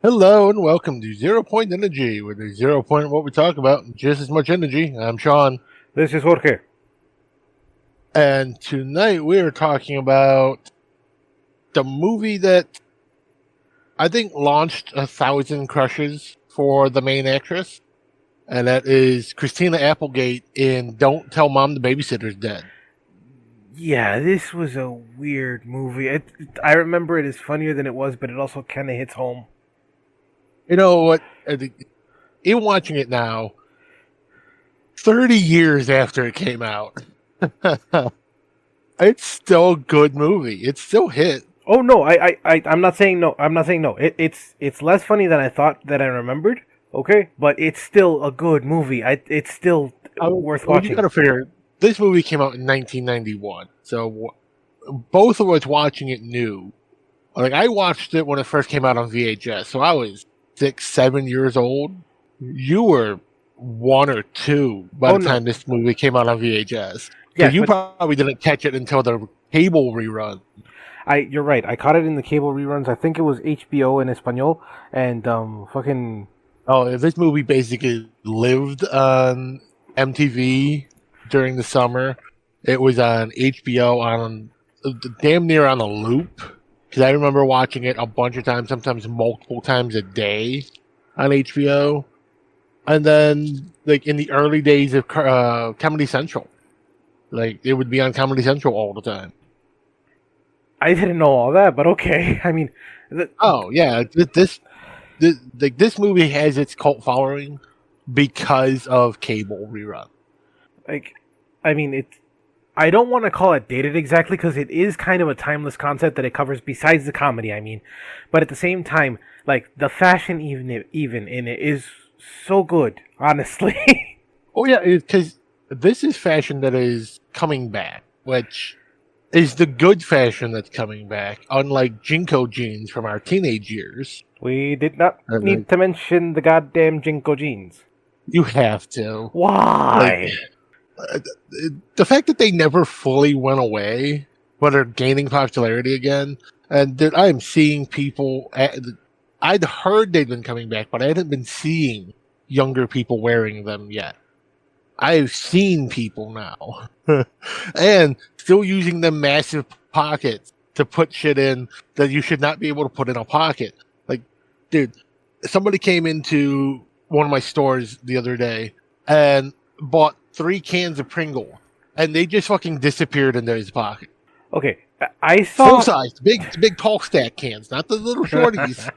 Hello and welcome to Zeropoint Energy, where there's 0 point what we talk about, and just as much energy. I'm Sean, This is Jorge. and tonight we are talking about the movie that I think launched 1,000 crushes for the main actress, and that is Christina Applegate in Don't Tell Mom the Babysitter's Dead. Yeah, this was a weird movie. I remember it as funnier than it was, but it also kind of hits home. You know what? Even watching it now, 30 years after it came out, it's still a good movie. It's still hit. Oh no, I'm not saying no. I'm not saying no. It's less funny than I thought that I remembered. Okay, but it's still a good movie. It's still worth watching. You gotta figure this movie came out in 1991, so both of us watching it new. Like I watched it when it first came out on VHS, so I was 6, 7 years old. You were 1 or 2 by the time this movie came out on VHS. Yeah, you probably didn't catch it until the cable rerun. You're right. I caught it in the cable reruns. I think it was HBO in Espanol, and fucking. Oh, this movie basically lived on MTV during the summer. It was on HBO on damn near on a loop. Because I remember watching it a bunch of times, sometimes multiple times a day on HBO. And then, like, in the early days of Comedy Central. Like, it would be on Comedy Central all the time. I didn't know all that, but okay. I mean... This movie has its cult following because of cable rerun. I don't want to call it dated exactly because it is kind of a timeless concept that it covers besides the comedy, but at the same time, like the fashion even in it is so good, honestly. Oh yeah, because this is fashion that is coming back, which is the good fashion that's coming back, unlike Jinko jeans from our teenage years. We did not need to mention the goddamn Jinko jeans. You have to. Why? The fact that they never fully went away, but are gaining popularity again, and I am seeing people. I'd heard they'd been coming back, but I hadn't been seeing younger people wearing them yet. I've seen people now, and still using them massive pockets to put shit in that you should not be able to put in a pocket. Like, dude, somebody came into one of my stores the other day and bought 3 cans of Pringle, and they just fucking disappeared in his pocket. Okay, I saw full size, big tall stack cans, not the little shorties.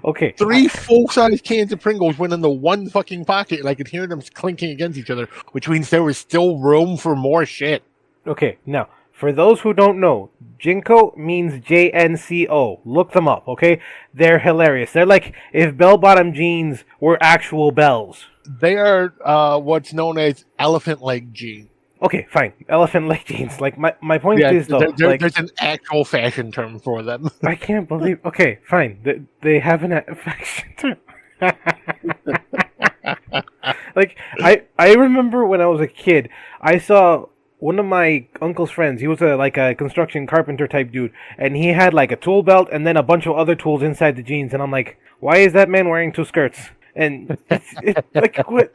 Okay, 3 full size cans of Pringles went into one fucking pocket, and I could hear them clinking against each other, which means there was still room for more shit. Okay, now for those who don't know, Jinko means JNCO. Look them up, okay? They're hilarious. They're like if bell-bottom jeans were actual bells. They are what's known as elephant leg jeans. Okay, fine. Elephant leg jeans. Like, my point is, though... there's an actual fashion term for them. I can't believe... Okay, fine. They have an fashion term. Like, I remember when I was a kid, I saw one of my uncle's friends. He was a construction carpenter type dude, and he had, like, a tool belt and then a bunch of other tools inside the jeans, and I'm like, why is that man wearing 2 skirts? And it's like what?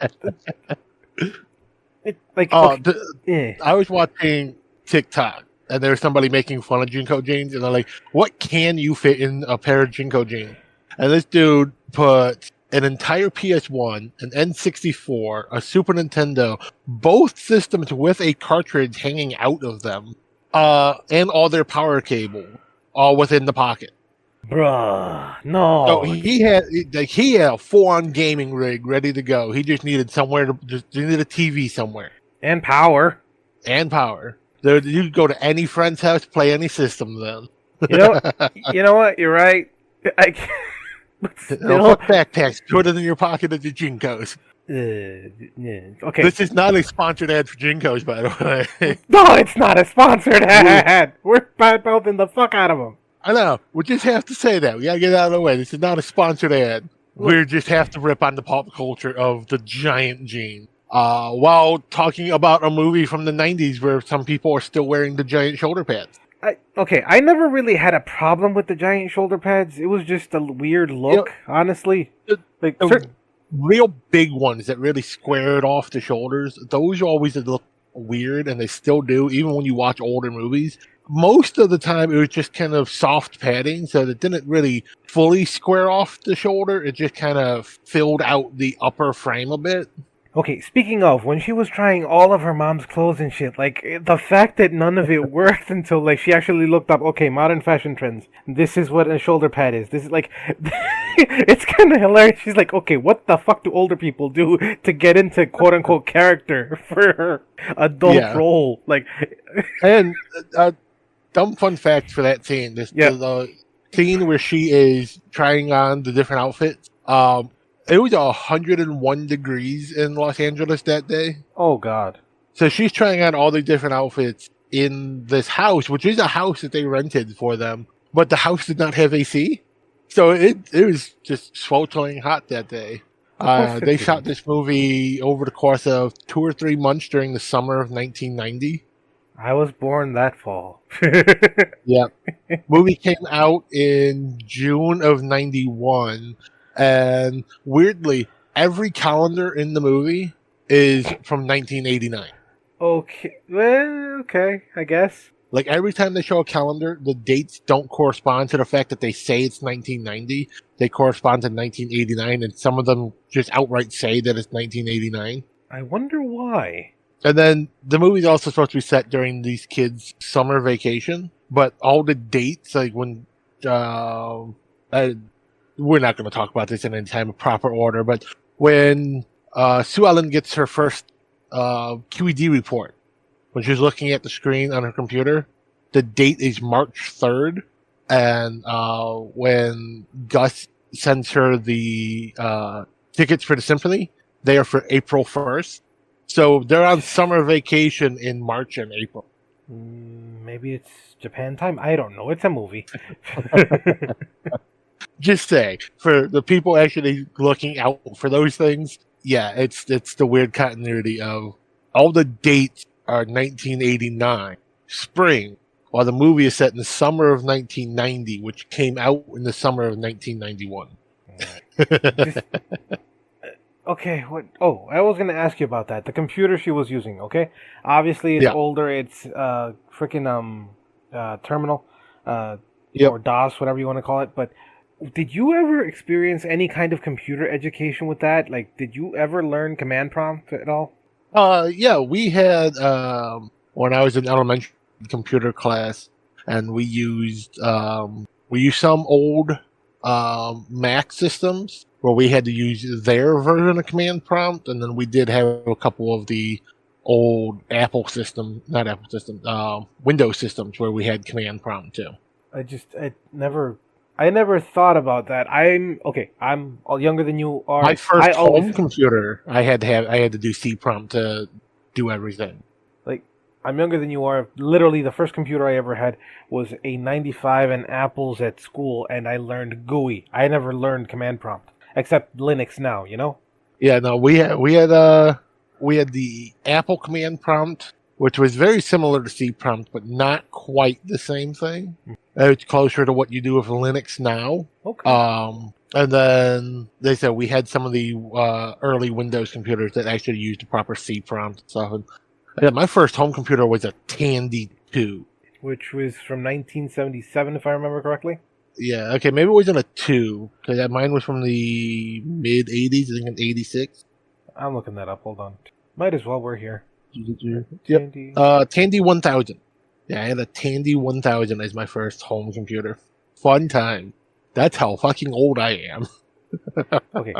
I was watching TikTok, and there was somebody making fun of Jinko jeans, and they're like, "What can you fit in a pair of Jinko jeans?" And this dude put an entire PS1, an N64, a Super Nintendo, both systems with a cartridge hanging out of them, and all their power cable, all within the pocket. Bruh, no. So he had a full-on gaming rig ready to go. He just needed needed a TV somewhere and power. So you could go to any friend's house, play any system. Then you know what? You're right. Fuck backpacks. Put it in your pocket of the Jinkos. Okay. This is not a sponsored ad for Jinkos, by the way. No, it's not a sponsored ad. We're bad-mouthing the fuck out of them. I know. We just have to say that. We gotta get it out of the way. This is not a sponsored ad. We just have to rip on the pop culture of the giant jean. While talking about a movie from the 90s where some people are still wearing the giant shoulder pads. I never really had a problem with the giant shoulder pads. It was just a weird You know, look, honestly. the, Like the real big ones that really squared off the shoulders, those always look weird, and they still do, even when you watch older movies. Most of the time, it was just kind of soft padding, so it didn't really fully square off the shoulder. It just kind of filled out the upper frame a bit. Okay, speaking of, when she was trying all of her mom's clothes and shit, like, the fact that none of it worked until, like, she actually looked up, okay, modern fashion trends. This is what a shoulder pad is. This is, like, it's kind of hilarious. She's like, okay, what the fuck do older people do to get into quote-unquote character for her adult role? Like, And dumb fun fact for that scene, the scene where she is trying on the different outfits, it was 101 degrees in Los Angeles that day. oh, God. So she's trying on all the different outfits in this house, which is a house that they rented for them, but the house did not have AC. So it was just sweltering hot that day. They shot this movie over the course of 2 or 3 months during the summer of 1990. I was born that fall. Yeah. Movie came out in June of 91. And weirdly, every calendar in the movie is from 1989. Okay, well, okay, I guess. Like every time they show a calendar, the dates don't correspond to the fact that they say it's 1990. They correspond to 1989, and some of them just outright say that it's 1989. I wonder why. And then the movie's also supposed to be set during these kids' summer vacation, but all the dates, like when we're not going to talk about this in any time of proper order, but when Sue Ellen gets her first QED report, when she's looking at the screen on her computer, the date is March 3rd. And when Gus sends her the tickets for the symphony, they are for April 1st. So they're on summer vacation in March and April. Maybe it's Japan time? I don't know. It's a movie. Just say, for the people actually looking out for those things, yeah, it's the weird continuity of all the dates are 1989, spring, while the movie is set in the summer of 1990, which came out in the summer of 1991. Okay, what? Oh, I was going to ask you about that. The computer she was using, okay? Obviously, it's older. It's freaking terminal, or DOS, whatever you want to call it, but did you ever experience any kind of computer education with that? Like, did you ever learn command prompt at all? Yeah, we had when I was in elementary computer class, and we used some old Mac systems where we had to use their version of command prompt, and then we did have a couple of the old Windows systems where we had command prompt too. I never thought about that. I'm all younger than you are. My first home computer, I had to do C prompt to do everything. Like, I'm younger than you are. Literally, the first computer I ever had was a 95 and Apples at school, and I learned GUI. I never learned command prompt, except Linux now. You know? Yeah, no, we had the Apple command prompt, which was very similar to C prompt, but not quite the same thing. It's closer to what you do with Linux now. Okay. And then they said we had some of the early Windows computers that actually used the proper C prompt and stuff. And yeah, my first home computer was a Tandy 2. Which was from 1977, if I remember correctly. Yeah, okay, maybe it wasn't a 2, because mine was from the mid-'80s, I think in 86. I'm looking that up, hold on. Might as well, we're here. Yep. Tandy 1000. Yeah, I had a Tandy 1000 as my first home computer. Fun time. That's how fucking old I am. Okay.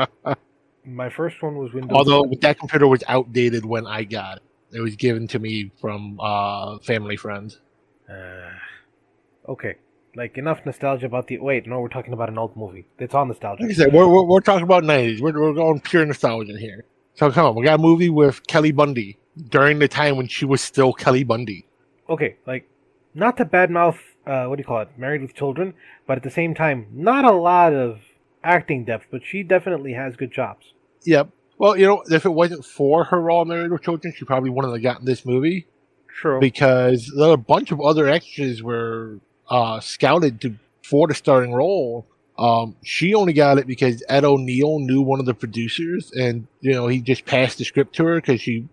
My first one was Windows. Although that computer was outdated when I got it. It was given to me from family friends. Okay. Like, enough nostalgia about the... Wait, no, we're talking about an old movie. It's all nostalgia. Like I said, we're talking about 90s. We're going pure nostalgia here. So come on, we got a movie with Kelly Bundy during the time when she was still Kelly Bundy. Okay, like, not to badmouth, Married with Children, but at the same time, not a lot of acting depth, but she definitely has good chops. Yep. Well, if it wasn't for her role in Married with Children, she probably wouldn't have gotten this movie. True. because there were a bunch of other extras were scouted for the starring role. She only got it because Ed O'Neill knew one of the producers, and he just passed the script to her because she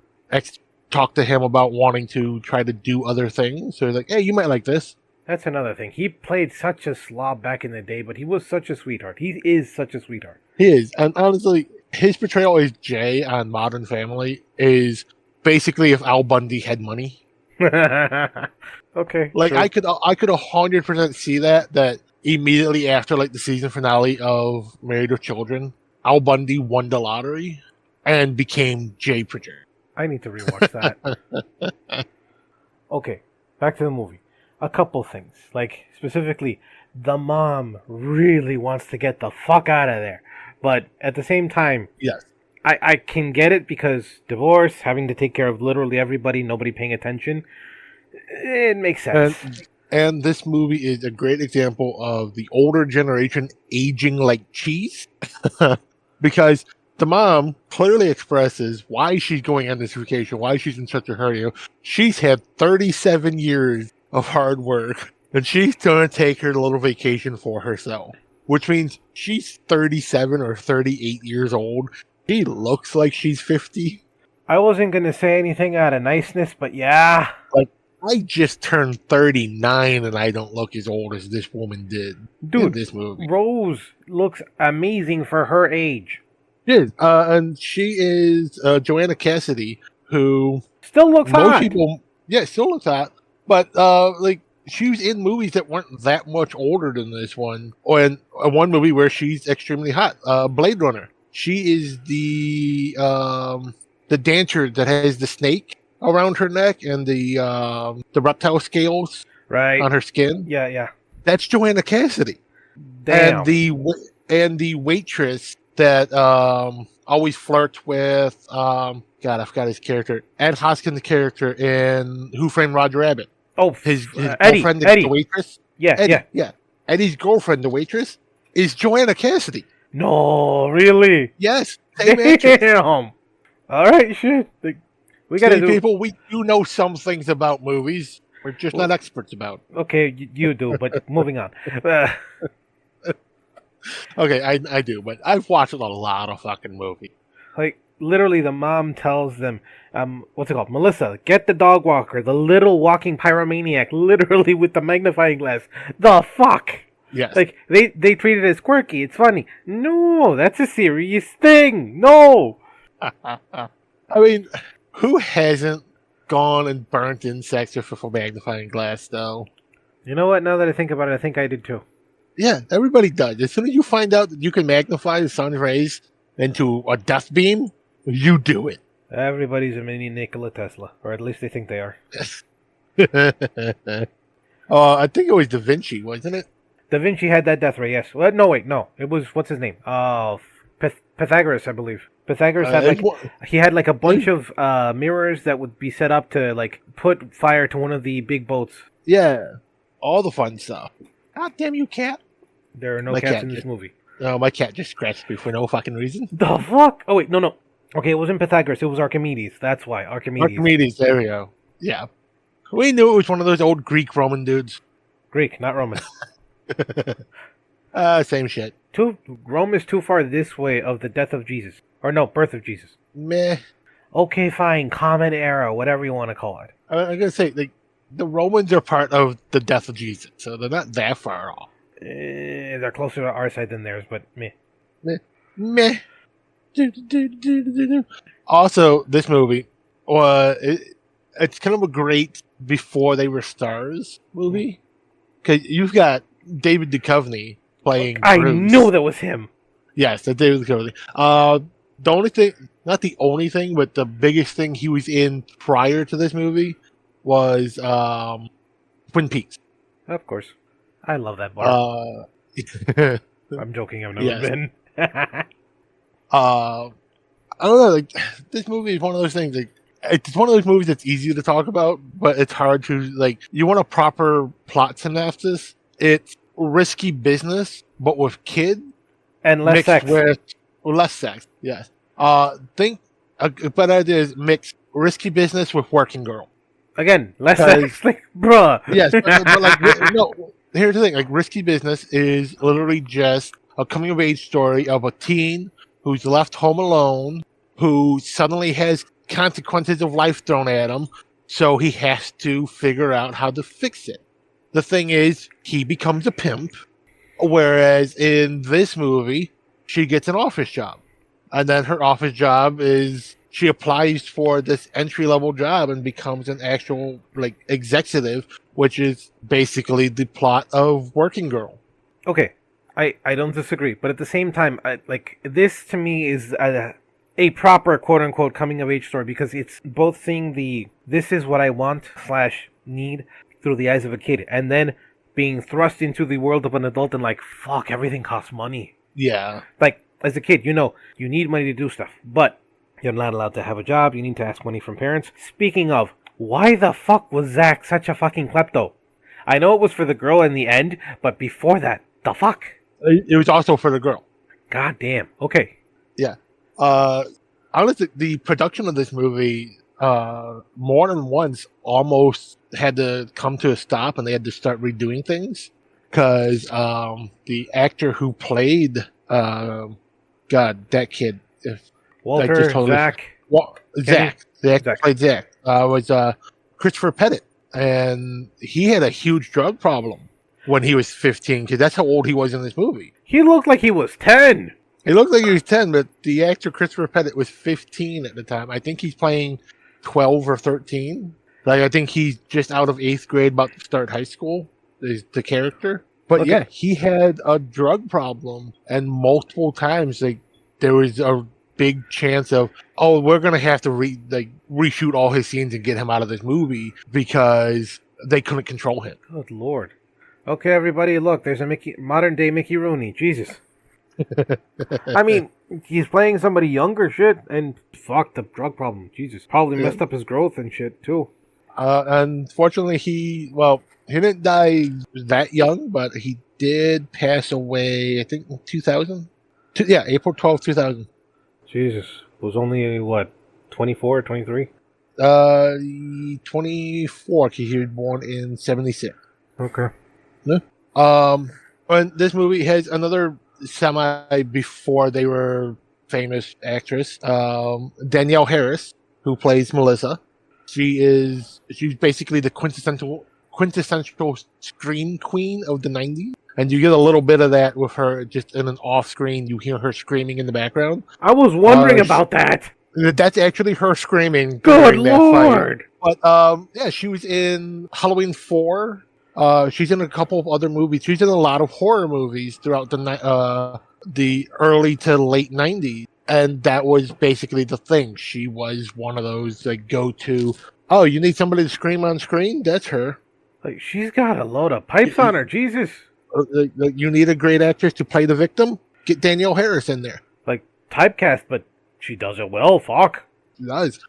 talked to him about wanting to try to do other things. So he's like, "Hey, you might like this." That's another thing. He played such a slob back in the day, but he was such a sweetheart. He is such a sweetheart. He is, and honestly, his portrayal as Jay on Modern Family is basically if Al Bundy had money. Okay. Like true. I could 100% see that immediately after like the season finale of Married with Children, Al Bundy won the lottery and became Jay Pritchard. I need to rewatch that. Okay, back to the movie. A couple things, like specifically, the mom really wants to get the fuck out of there, but at the same time, Yes. I can get it because divorce, having to take care of literally everybody, nobody paying attention, it makes sense. And this movie is a great example of the older generation aging like cheese. Because the mom clearly expresses why she's going on this vacation, why she's in such a hurry. She's had 37 years of hard work, and she's going to take her little vacation for herself, which means she's 37 or 38 years old. She looks like she's 50. I wasn't going to say anything out of niceness, but yeah. Like, I just turned 39 and I don't look as old as this woman did in this movie. Rose looks amazing for her age. She is. And she is Joanna Cassidy, who Still looks hot. people, still looks hot, but she was in movies that weren't that much older than this one. Or in one movie where she's extremely hot, Blade Runner. She is the dancer that has the snake around her neck and the reptile scales on her skin. Yeah. That's Joanna Cassidy. Damn. And the waitress that always flirts with God, I forgot his character. Ed Hoskins' character in Who Framed Roger Rabbit. Oh, his Eddie, girlfriend, Eddie. the waitress. Yeah. Eddie's girlfriend, the waitress, is Joanna Cassidy. No, really? Yes, same actress. Damn. All right, shit. We gotta do. People. We do know some things about movies. We're just not experts about. Okay, you do, but moving on. Okay, I do, but I've watched a lot of fucking movies. Like, literally, the mom tells them, what's it called? Melissa, get the dog walker, the little walking pyromaniac, literally with the magnifying glass. The fuck? Yes. Like, they treat it as quirky, it's funny. No, that's a serious thing. No! I mean, who hasn't gone and burnt insects with a magnifying glass, though? You know what? Now that I think about it, I think I did too. Yeah, everybody does. As soon as you find out that you can magnify the sun's rays into a dust beam, you do it. Everybody's a mini Nikola Tesla, or at least they think they are. I think it was Da Vinci, wasn't it? Da Vinci had that death ray, yes. Well, no, wait, no. It was, what's his name? Pythagoras, I believe. Pythagoras had he had like a bunch of mirrors that would be set up to like put fire to one of the big boats. Yeah, all the fun stuff. God damn you, cat! There are no cats in this movie. No, my cat just scratched me for no fucking reason. The fuck? Oh wait, no. Okay, it wasn't Pythagoras. It was Archimedes. That's why Archimedes. There we go. Yeah, we knew it was one of those old Greek Roman dudes. Greek, not Roman. Same shit. Rome is too far this way of the death of Jesus. Or no, birth of Jesus. Meh. Okay, fine. Common era, whatever you want to call it. I'm going to say, the Romans are part of the death of Jesus, so they're not that far off. They're closer to our side than theirs, but meh. Meh. Also, this movie, it's kind of a great before they were stars movie. Because you've got David Duchovny playing Bruce. I knew that was him. Yes, that's David Duchovny. The only thing, not the only thing, but the biggest thing he was in prior to this movie was Twin Peaks. Of course. I love that bar. I'm joking, I've never been. I don't know, this movie is one of those things, it's one of those movies that's easy to talk about, but it's hard to, you want a proper plot synopsis, it's risky business, but with kids. And less sex. Less sex, yes. Think a better idea is mix risky business with working girl. Again, less Because sex, like, bruh. yes, but like no. Here's the thing: like Risky Business is literally just a coming of age story of a teen who's left home alone, who suddenly has consequences of life thrown at him, so he has to figure out how to fix it. The thing is, he becomes a pimp, whereas in this movie, she gets an office job. And then her office job is she applies for this entry level job and becomes an actual like executive, which is basically the plot of Working Girl. Okay, I don't disagree, but at the same time, like this to me is a proper quote unquote coming of age story because it's both seeing the this is what I want slash need through the eyes of a kid, and then being thrust into the world of an adult and like fuck, everything costs money. Yeah. Like as a kid, you know, you need money to do stuff, but you're not allowed to have a job. You need to ask money from parents. Speaking of, why the fuck was Zach such a fucking klepto? I know it was for the girl in the end, but before that, the fuck? It was also for the girl. God damn. Okay. Yeah. Honestly, the production of this movie, more than once, almost had to come to a stop, and they had to start redoing things because the actor who played, God, that kid, Walter, Zach. Zach, the actor Zach. who played Zach, was Christopher Pettit, and he had a huge drug problem when he was 15 because that's how old he was in this movie. He looked like he was 10. He looked like he was 10, but the actor Christopher Pettit was 15 at the time. I think he's playing 12 or 13. Like, I think he's just out of 8th grade, about to start high school, is the character. But Okay. yeah, he had a drug problem, and multiple times, like, there was a big chance of, oh, we're going to have to reshoot all his scenes and get him out of this movie because they couldn't control him. Good lord. Okay, everybody, look, there's a modern day Mickey Rooney. Jesus. I mean, he's playing somebody younger, shit, and fuck the drug problem. Jesus, probably messed up his growth and shit too. Unfortunately, he didn't die that young, but he did pass away. I think in 2000. Yeah, April 12th, 2000. Jesus, was only what, 24, 23? 24. He was born in 76. Okay. Yeah. And this movie has another semi before they were famous actress, Danielle Harris, who plays Melissa. She's basically the quintessential scream queen of the 90s. And you get a little bit of that with her just in an off screen. You hear her screaming in the background. I was wondering about that. That's actually her screaming. Good during that lord. fight. But yeah, she was in Halloween 4. She's in a couple of other movies. She's in a lot of horror movies throughout the early to late 90s. And that was basically the thing. She was one of those like go-to, oh, you need somebody to scream on screen? That's her. Like, she's got a load of pipes on her. Jesus. You need a great actress to play the victim? Get Danielle Harris in there. Like, typecast, but she does it well. Fuck. She does.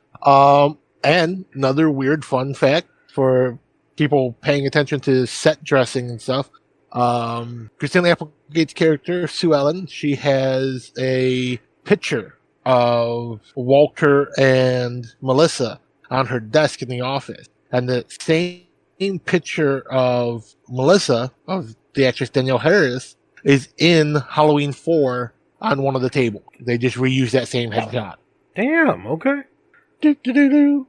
And another weird fun fact for people paying attention to set dressing and stuff. Christina Applegate's character, Sue Ellen, she has a picture of Walter and Melissa on her desk in the office. And the same picture of Melissa, of the actress Danielle Harris, is in Halloween 4 on one of the tables. They just reused that same headshot. Damn, okay.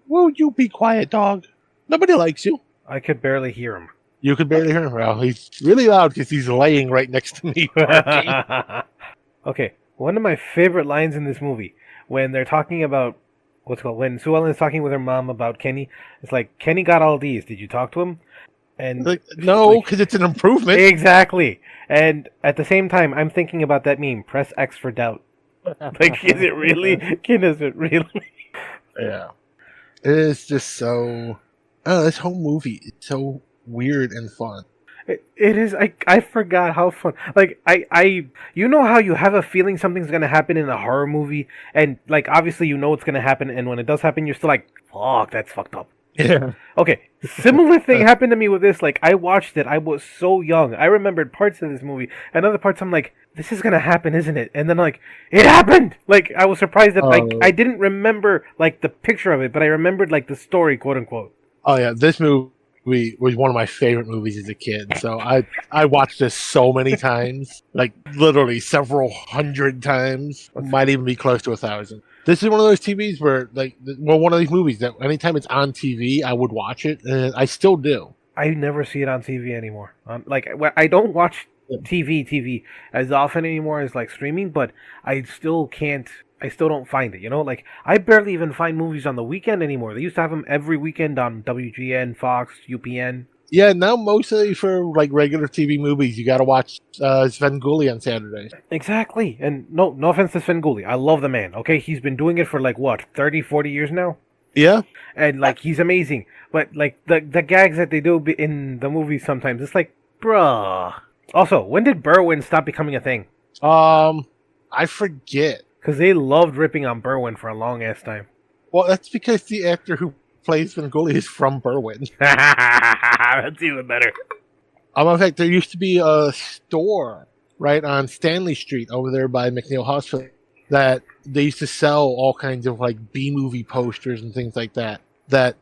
Won't you be quiet, dog? Nobody likes you. I could barely hear him. You could barely hear him. Well, he's really loud because he's laying right next to me. Okay, one of my favorite lines in this movie, when they're talking about, when Sue Ellen is talking with her mom about Kenny, it's like, Kenny got all these. Did you talk to him? And like, no, because it's an improvement. Exactly. And at the same time, I'm thinking about that meme, press X for doubt. Like, is it really? Is it really? Yeah. It's just so... this whole movie is so weird and fun. It is. I forgot how fun. Like, you know how you have a feeling something's going to happen in a horror movie, and, like, obviously you know it's going to happen, and when it does happen, you're still like, fuck, that's fucked up. Yeah. Okay, similar thing happened to me with this. Like, I watched it. I was so young. I remembered parts of this movie, and other parts I'm like, this is gonna happen, isn't it? And then like, it happened! Like, I was surprised that, like, I didn't remember, like, the picture of it, but I remembered, like, the story, quote unquote. Oh yeah, this movie was one of my favorite movies as a kid. So I watched this so many times, like literally several hundred times. Might even be close to 1,000. This is one of those TVs where, like, well, one of these movies that anytime it's on TV, I would watch it, and I still do. I never see it on TV anymore. I don't watch TV as often anymore as like streaming, but I still can't. I still don't find it. You know, like I barely even find movies on the weekend anymore. They used to have them every weekend on WGN, Fox, UPN. Yeah, now mostly for like regular TV movies, you got to watch Svengoolie on Saturdays. Exactly. And no offense to Sven Gulli. I love the man. Okay, he's been doing it for like what 30, 40 years now. Yeah, And like he's amazing. But like the gags that they do in the movies sometimes, it's like, bruh. Also, when did Berwyn stop becoming a thing? I forget. Because they loved ripping on Berwyn for a long ass time. Well, that's because the actor who plays Svengoolie is from Berwyn. That's even better. In fact, there used to be a store right on Stanley Street over there by McNeil Hospital that they used to sell all kinds of like B movie posters and things like that. That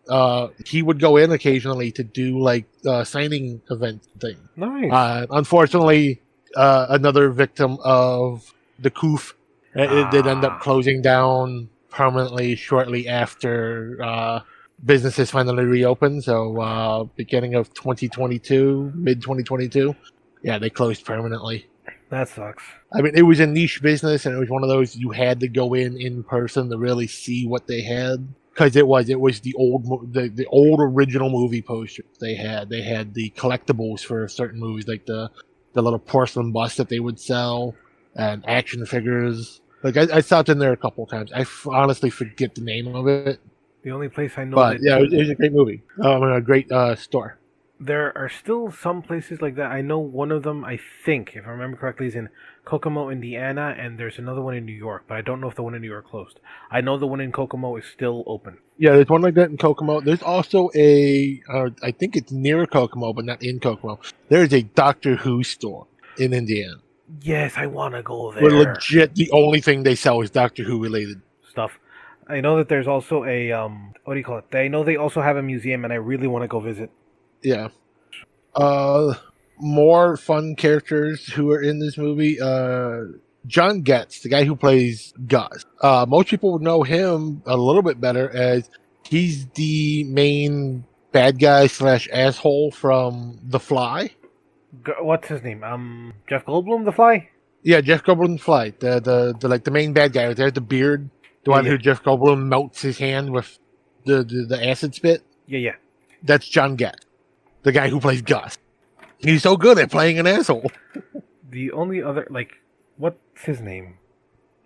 he would go in occasionally to do like signing event thing. Nice. Unfortunately, another victim of the coof. It did end up closing down permanently shortly after businesses finally reopened. So beginning of 2022, mid 2022, yeah, they closed permanently. That sucks. I mean, it was a niche business, and it was one of those you had to go in person to really see what they had, because it was the old original movie posters they had. They had the collectibles for certain movies, like the little porcelain bust that they would sell, and action figures. Like I stopped in there a couple of times. I honestly forget the name of it. The only place I know But that yeah, it was a great movie. A great store. there are still some places like that. I know one of them, I think, if I remember correctly, is in Kokomo, Indiana, and there's another one in New York, but I don't know if the one in New York closed. I know the one in Kokomo is still open. Yeah, there's one like that in Kokomo. There's also I think it's near Kokomo, but not in Kokomo. There's a Doctor Who store in Indiana. Yes, I want to go there. Where legit the only thing they sell is Doctor Who related stuff. I know that there's also a what do you call it? I know they also have a museum, and I really want to go visit. Yeah. More fun characters who are in this movie. John Getz, the guy who plays Gus. Most people would know him a little bit better as he's the main bad guy / asshole from The Fly. What's his name? Jeff Goldblum, The Fly? Yeah, Jeff Goldblum, The Fly. The main bad guy. There's the beard. The one who Jeff Goldblum melts his hand with the acid spit. Yeah. That's John Getz, the guy who plays Gus. He's so good at playing an asshole. The only other, what's his name?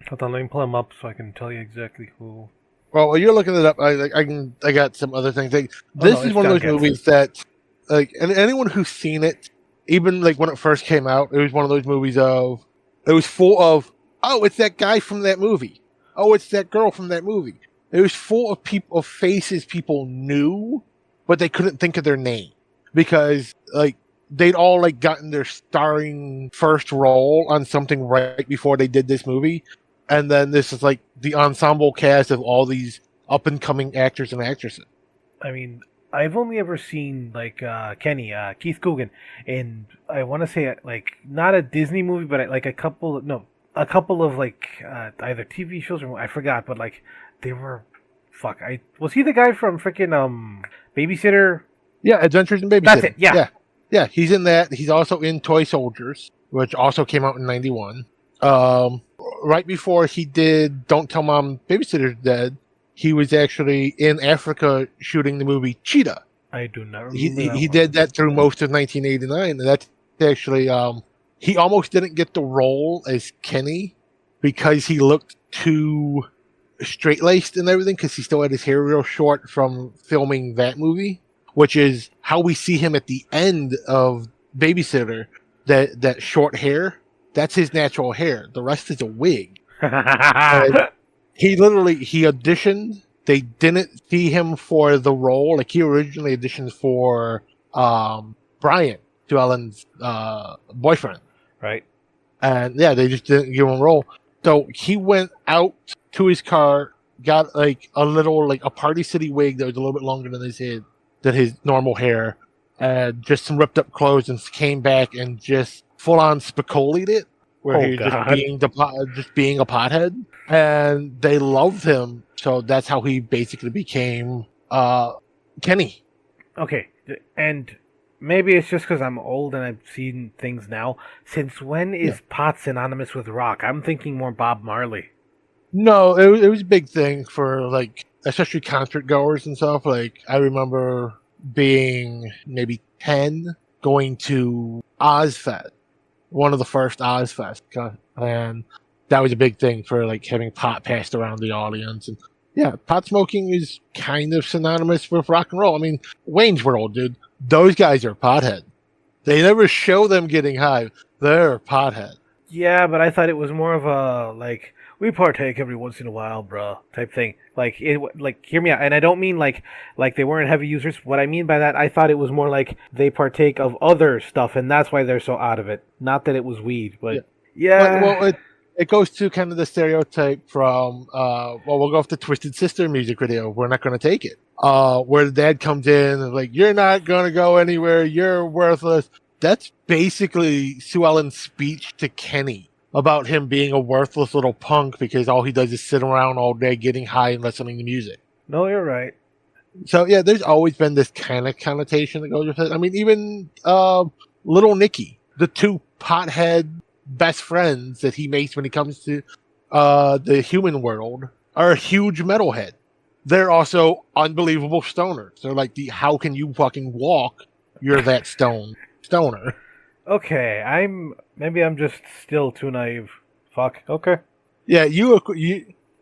Hold on, let me pull him up so I can tell you exactly who. Well, while you're looking it up, I got some other things. This is one of those movies that, and anyone who's seen it, even like when it first came out, it was one of those movies it was full of, oh, it's that guy from that movie. Oh, it's that girl from that movie. It was full of faces people knew, but they couldn't think of their name because they'd all gotten their starring first role on something right before they did this movie, and then this is the ensemble cast of all these up and coming actors and actresses. I mean, I've only ever seen Kenny, Keith Coogan, in I want to say not a Disney movie, but a couple of either TV shows or I forgot, but they were was he the guy from freaking Babysitter? Yeah, Adventures in Babysitter. That's it. Yeah, he's in that. He's also in Toy Soldiers, which also came out in '91. Right before he did Don't Tell Mom Babysitter's Dead, he was actually in Africa shooting the movie Cheetah. I do not remember. He did that through most of 1989, and that's actually he almost didn't get the role as Kenny because he looked too straight-laced and everything because he still had his hair real short from filming that movie, which is how we see him at the end of Babysitter. That short hair, that's his natural hair. The rest is a wig. He auditioned. They didn't see him for the role. He originally auditioned for Brian, Sue Ellen's boyfriend. Right. And yeah, they just didn't give him a role. So he went out to his car, got a little a Party City wig that was a little bit longer than his head, than his normal hair, and just some ripped up clothes, and came back and just full on Spicoli'd it, where Oh he was just God. being a pothead, and they loved him. So that's how he basically became Kenny. Okay, and maybe it's just because I'm old and I've seen things now. Since when Yeah. is pot synonymous with rock? I'm thinking more Bob Marley. No, it was a big thing for like especially concert goers and stuff. Like I remember being maybe 10, going to Ozfest, one of the first Ozfest, and that was a big thing for like having pot passed around the audience. And yeah, pot smoking is kind of synonymous with rock and roll. I mean, Wayne's World, dude, those guys are pothead. They never show them getting high. They're pothead. Yeah, but I thought it was more of a like we partake every once in a while, bruh, type thing. Like hear me out, and I don't mean like they weren't heavy users. What I mean by that, I thought it was more like they partake of other stuff, and that's why they're so out of it. Not that it was weed, but yeah. Well, it goes to kind of the stereotype from we'll go off the Twisted Sister music video. We're not going to take it. Where the dad comes in and like, you're not going to go anywhere. You're worthless. That's basically Sue Ellen's speech to Kenny about him being a worthless little punk because all he does is sit around all day getting high and listening to music. No, you're right. So yeah, there's always been this kind of connotation that goes with it. I mean, even Little Nicky, the two pothead best friends that he makes when he comes to the human world, are a huge metalhead. They're also unbelievable stoners. They're like how can you fucking walk? You're that stoner. Okay, maybe I'm just still too naive. Fuck. Okay. Yeah, you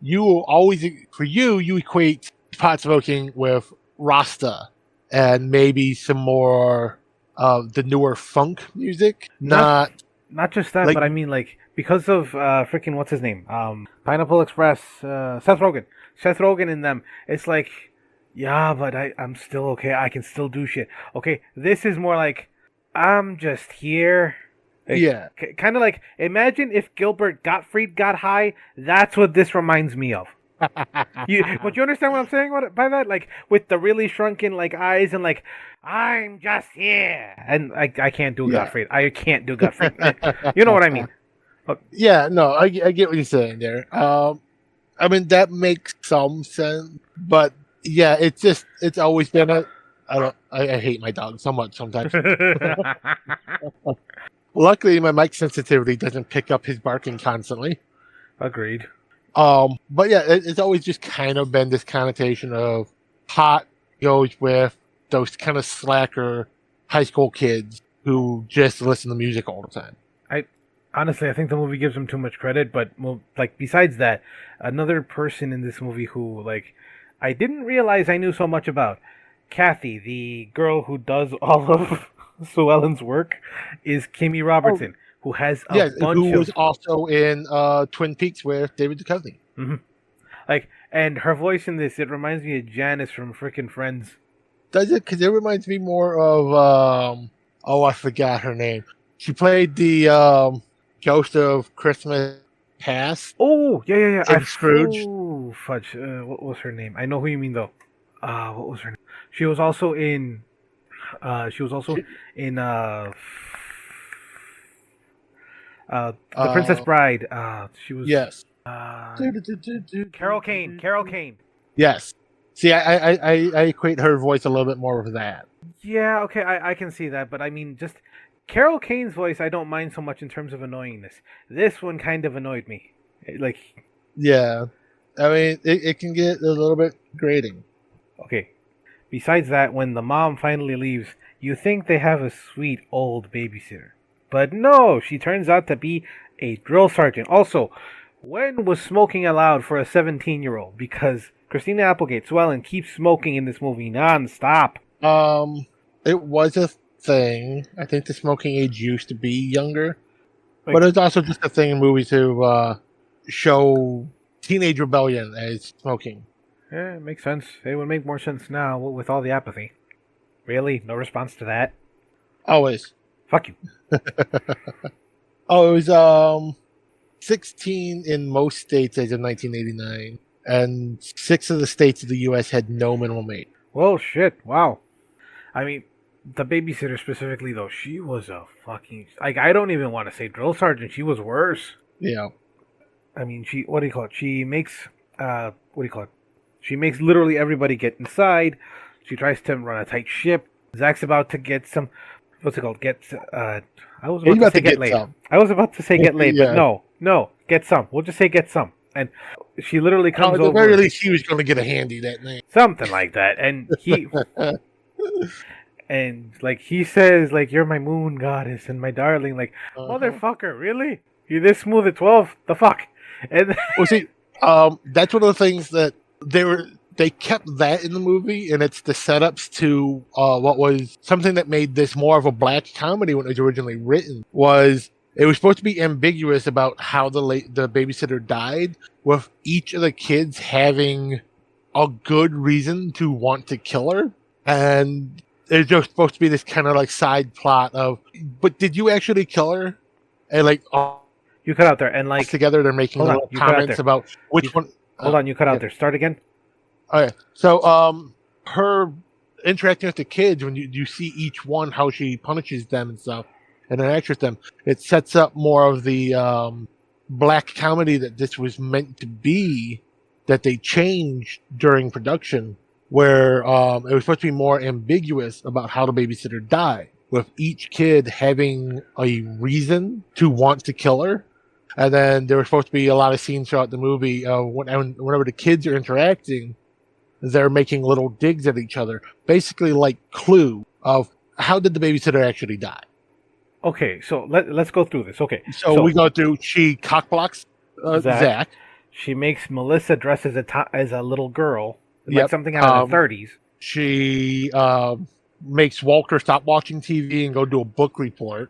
will always you equate pot smoking with Rasta and maybe some more the newer funk music. Not just that, like, but I mean like because of freaking what's his name? Pineapple Express, Seth Rogen. Seth Rogen in them. It's like, yeah, but I'm still okay. I can still do shit. Okay, this is more like I'm just here. Like, yeah. Kind of like imagine if Gilbert Gottfried got high. That's what this reminds me of. But you understand what I'm saying by that? Like with the really shrunken like eyes and like I'm just here, and I can't do Gottfried. I can't do Gottfried. You know what I mean? Look. Yeah, no, I get what you're saying there. I mean that makes some sense, but yeah, it's always been I hate my dog so much sometimes. Luckily, my mic sensitivity doesn't pick up his barking constantly. Agreed. But yeah, it's always just kind of been this connotation of pot goes with those kind of slacker high school kids who just listen to music all the time. Honestly, I think the movie gives him too much credit, but like besides that, another person in this movie who like I didn't realize I knew so much about, Kathy, the girl who does all of Sue Ellen's work, is Kimmy Robertson, who has a bunch who was also in Twin Peaks with David Duchovny. Mm-hmm. Like, and her voice in this, it reminds me of Janice from frickin' Friends. Does it? Because it reminds me more of I forgot her name. She played the Ghost of Christmas Past. Oh, yeah. In Scrooge. Oh, fudge. What was her name? I know who you mean, though. What was her name? She was also in... The Princess Bride. She was... Yes. Carol Kane. Yes. See, I equate her voice a little bit more with that. Yeah, okay, I can see that, but I mean, just... Carol Kane's voice, I don't mind so much in terms of annoyingness. This one kind of annoyed me. Yeah. I mean, it can get a little bit grating. Okay. Besides that, when the mom finally leaves, you think they have a sweet old babysitter. But no, she turns out to be a drill sergeant. Also, when was smoking allowed for a 17-year-old? Because Christina Applegate, Sue Ellen, keeps smoking in this movie non-stop. It was a thing. I think the smoking age used to be younger. But it's also just a thing in movies to show teenage rebellion as smoking. Yeah, it makes sense. It would make more sense now with all the apathy. Really? No response to that? Always. Fuck you. It was 16 in most states as of 1989, and 6 of the states of the U.S. had no minimum age. Well, shit. Wow. I mean, the babysitter specifically, though, she was a fucking like I don't even want to say drill sergeant. She was worse. Yeah. I mean, she what do you call it? She makes what do you call it? She makes literally everybody get inside. She tries to run a tight ship. Zach's about to get some. What's it called? Get. I was He's about to about say to get get laid. some. I was about to say get laid, but Yeah. no, get some. We'll just say get some. And she literally Oh, comes at the over, very least, he was going to get a handy that night. something like that, and he and like he says like you're my moon goddess and my darling. Like motherfucker, really? You this smooth at 12? The fuck? And Well, see, that's one of the things that they kept that in the movie, and it's the setups to what was something that made this more of a black comedy when it was originally written. Was it was supposed to be ambiguous about how the babysitter died, with each of the kids having a good reason to want to kill her, and it's just supposed to be this kind of like side plot of, but did you actually kill her? And like all you cut out there, and like together they're making hold on, little you cut out comments there. about which one. Hold on, you cut out yeah. there. Start again. Okay, so her interacting with the kids, when you see each one how she punishes them and stuff, and interacts with them, it sets up more of the black comedy that this was meant to be, that they changed during production, where it was supposed to be more ambiguous about how the babysitter died, with each kid having a reason to want to kill her. And then there were supposed to be a lot of scenes throughout the movie whenever the kids are interacting, they're making little digs at each other, basically like Clue of how did the babysitter actually die. Okay, so let's go through this. Okay, So we go through, she cockblocks Zach. She makes Melissa dress as a little girl, like Yep. something out of the 30s. She makes Walter stop watching TV and go do a book report.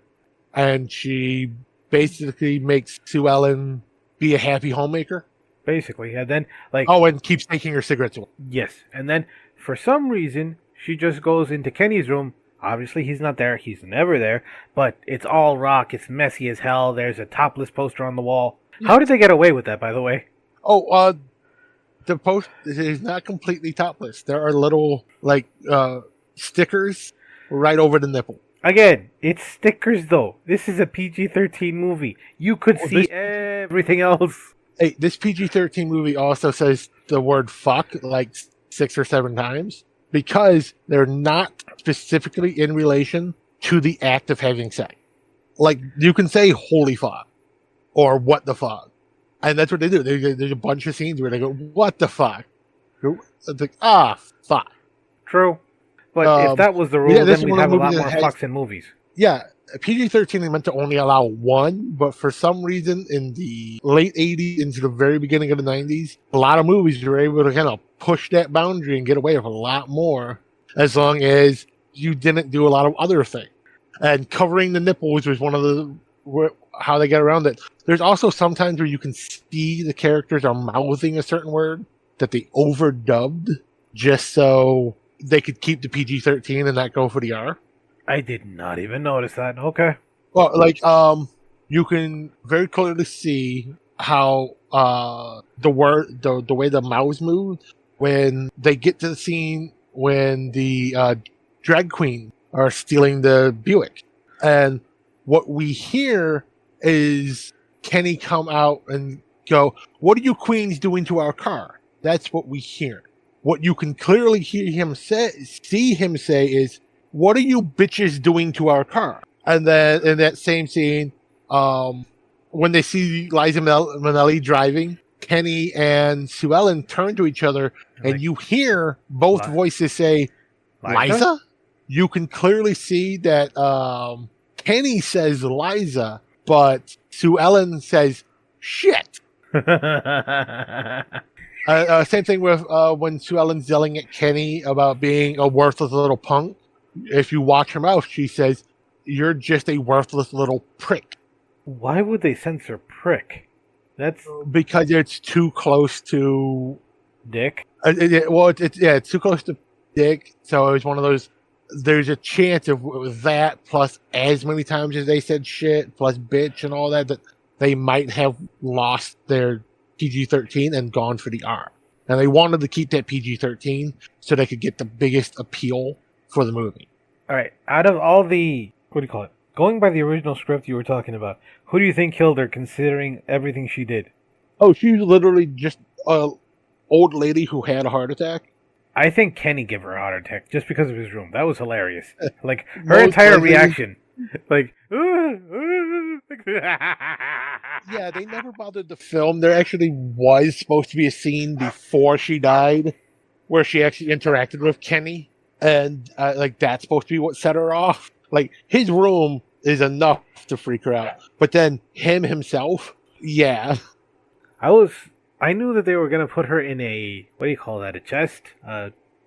And she basically makes Sue Ellen be a happy homemaker. Basically, and then like And keeps taking her cigarettes away. yes, and then for some reason she just goes into Kenny's room. Obviously, he's not there. He's never there. But it's all rock. It's messy as hell. There's a topless poster on the wall. How did they get away with that, by the way? The post is not completely topless. There are little like stickers right over the nipple. Again, it's stickers though. This is a PG-13 movie. You could see everything else. Hey, this PG-13 movie also says the word fuck like 6 or 7 times, because they're not specifically in relation to the act of having sex. Like, you can say holy fuck or what the fuck. And that's what they do. There's a bunch of scenes where they go, what the fuck? It's like, fuck. True. But if that was the rule, then we'd have a lot more fucks in movies. Yeah, PG-13 is meant to only allow one, but for some reason in the late 80s into the very beginning of the 90s, a lot of movies were able to kind of push that boundary and get away with a lot more, as long as you didn't do a lot of other things. And covering the nipples was one of the how they get around it. There's also sometimes where you can see the characters are mouthing a certain word that they overdubbed just so they could keep the PG-13 and not go for the R. I did not even notice that. Okay. Well, like, you can very clearly see how the way the mouths move when they get to the scene when the drag queen are stealing the Buick, and what we hear is Kenny come out and go, "What are you queens doing to our car?" That's what we hear. What you can clearly see him say is, "What are you bitches doing to our car?" And then in that same scene, when they see Liza Minnelli driving, Kenny and Sue Ellen turn to each other, and you hear both voices say, "Liza?" You can clearly see that Kenny says Liza, but Sue Ellen says shit. Same thing with when Sue Ellen's yelling at Kenny about being a worthless little punk. If you watch her mouth, she says, "You're just a worthless little prick." Why would they censor prick? That's because it's too close to dick. It's too close to dick. So it was one of those. There's a chance of that plus as many times as they said shit plus bitch and all that they might have lost their PG-13 and gone for the R. And they wanted to keep that PG-13 so they could get the biggest appeal for the movie. All right. Out of all the, what do you call it? Going by the original script you were talking about, who do you think killed her, considering everything she did? Oh, she's literally just a old lady who had a heart attack. I think Kenny gave her a heart attack just because of his room. That was hilarious. Like her Most entire likely- reaction, like. Yeah, they never bothered to film. There actually was supposed to be a scene before she died where she actually interacted with Kenny, and like that's supposed to be what set her off. Like his room is enough to freak her out, but then him himself, yeah. I knew that they were gonna put her in a, what do you call that? A chest?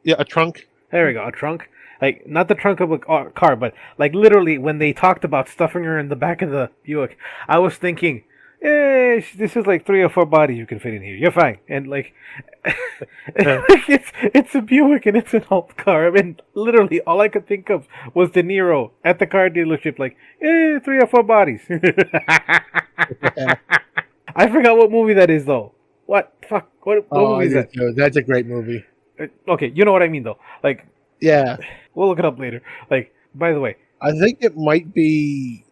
Yeah, a trunk. There we go, a trunk. Like not the trunk of a car, but like literally when they talked about stuffing her in the back of the Buick, I was thinking, this is like 3 or 4 bodies you can fit in here. You're fine. And like, it's a Buick and it's an old car. I mean, literally all I could think of was De Niro at the car dealership, like, 3 or 4 bodies. I forgot what movie that is though. What fuck? What movie is that? That's a great movie. Okay, you know what I mean though. Like, Yeah, we'll look it up later. Like, by the way, I think it might be.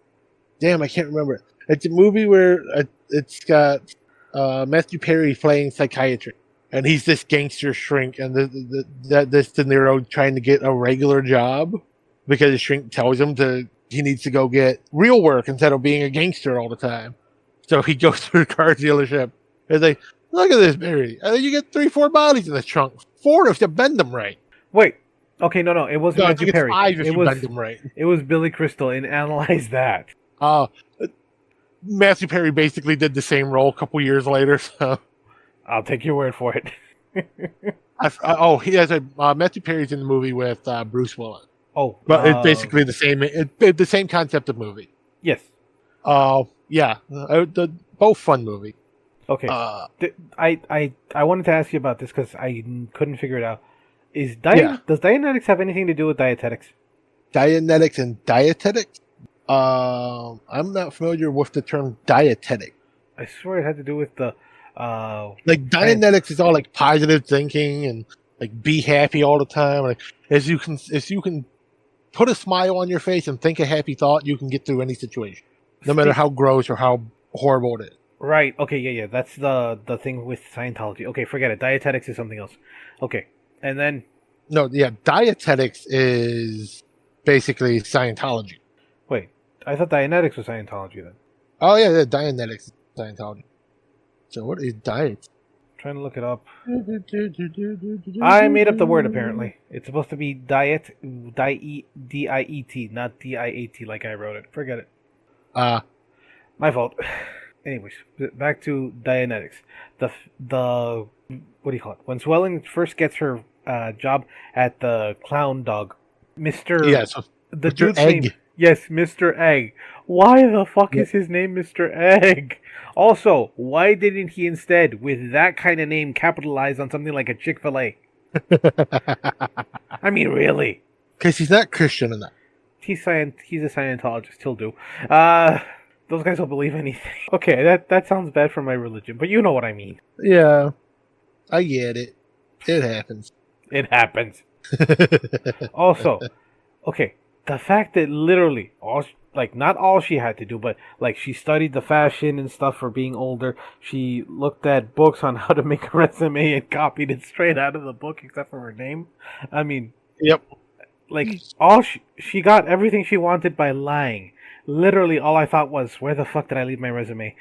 Damn, I can't remember. It's a movie where it's got Matthew Perry playing psychiatrist, and he's this gangster shrink, and this De Niro trying to get a regular job because his shrink tells him he needs to go get real work instead of being a gangster all the time. So he goes to the car dealership, and they look at this Perry. And then you get 3-4 bodies in the trunk. 4 if you bend them right. wait. Okay, no, it wasn't No, I Matthew think it's Perry. 5 if It you was bend them right. it was Billy Crystal, and analyze that. Matthew Perry basically did the same role a couple years later. So I'll take your word for it. he has Matthew Perry's in the movie with Bruce Willis, Oh, but it's basically the same. The same concept of movie. yes. Yeah, both fun movie. Okay. I wanted to ask you about this because I couldn't figure it out. Does Dianetics have anything to do with dietetics? Dianetics and dietetics. I'm not familiar with the term dietetic. I swear it had to do with the like Dianetics is all like positive thinking and like be happy all the time. Like if you can put a smile on your face and think a happy thought, you can get through any situation, no matter how gross or how horrible it is. Right. Okay. Yeah. That's the thing with Scientology. Okay, forget it. Dietetics is something else. Okay, and then No, yeah, dietetics is basically Scientology. wait, I thought Dianetics was Scientology then. Oh yeah, Dianetics is Scientology. So what is diet? Trying to look it up. I made up the word apparently. It's supposed to be diet, D-I-E-T, not D-I-A-T like I wrote it. Forget it. My fault. Anyways, back to Dianetics. The what do you call it? When Swelling first gets her job at the Clown Dog, Mr. So the Mr. dude's Egg. name. Yes, Mr. Egg. Why the fuck is his name Mr. Egg? Also, why didn't he instead, with that kind of name, capitalize on something like a Chick-fil-A? I mean, really? Because he's not Christian enough. He's a Scientologist. He'll do. Those guys don't believe anything. Okay, that sounds bad for my religion, but you know what I mean. Yeah, I get it. It happens. It happens. Also, okay, the fact that literally not all she had to do, but like she studied the fashion and stuff for being older. She looked at books on how to make a resume and copied it straight out of the book, except for her name. I mean, Yep. like she got everything she wanted by lying. Literally, all I thought was, where the fuck did I leave my resume?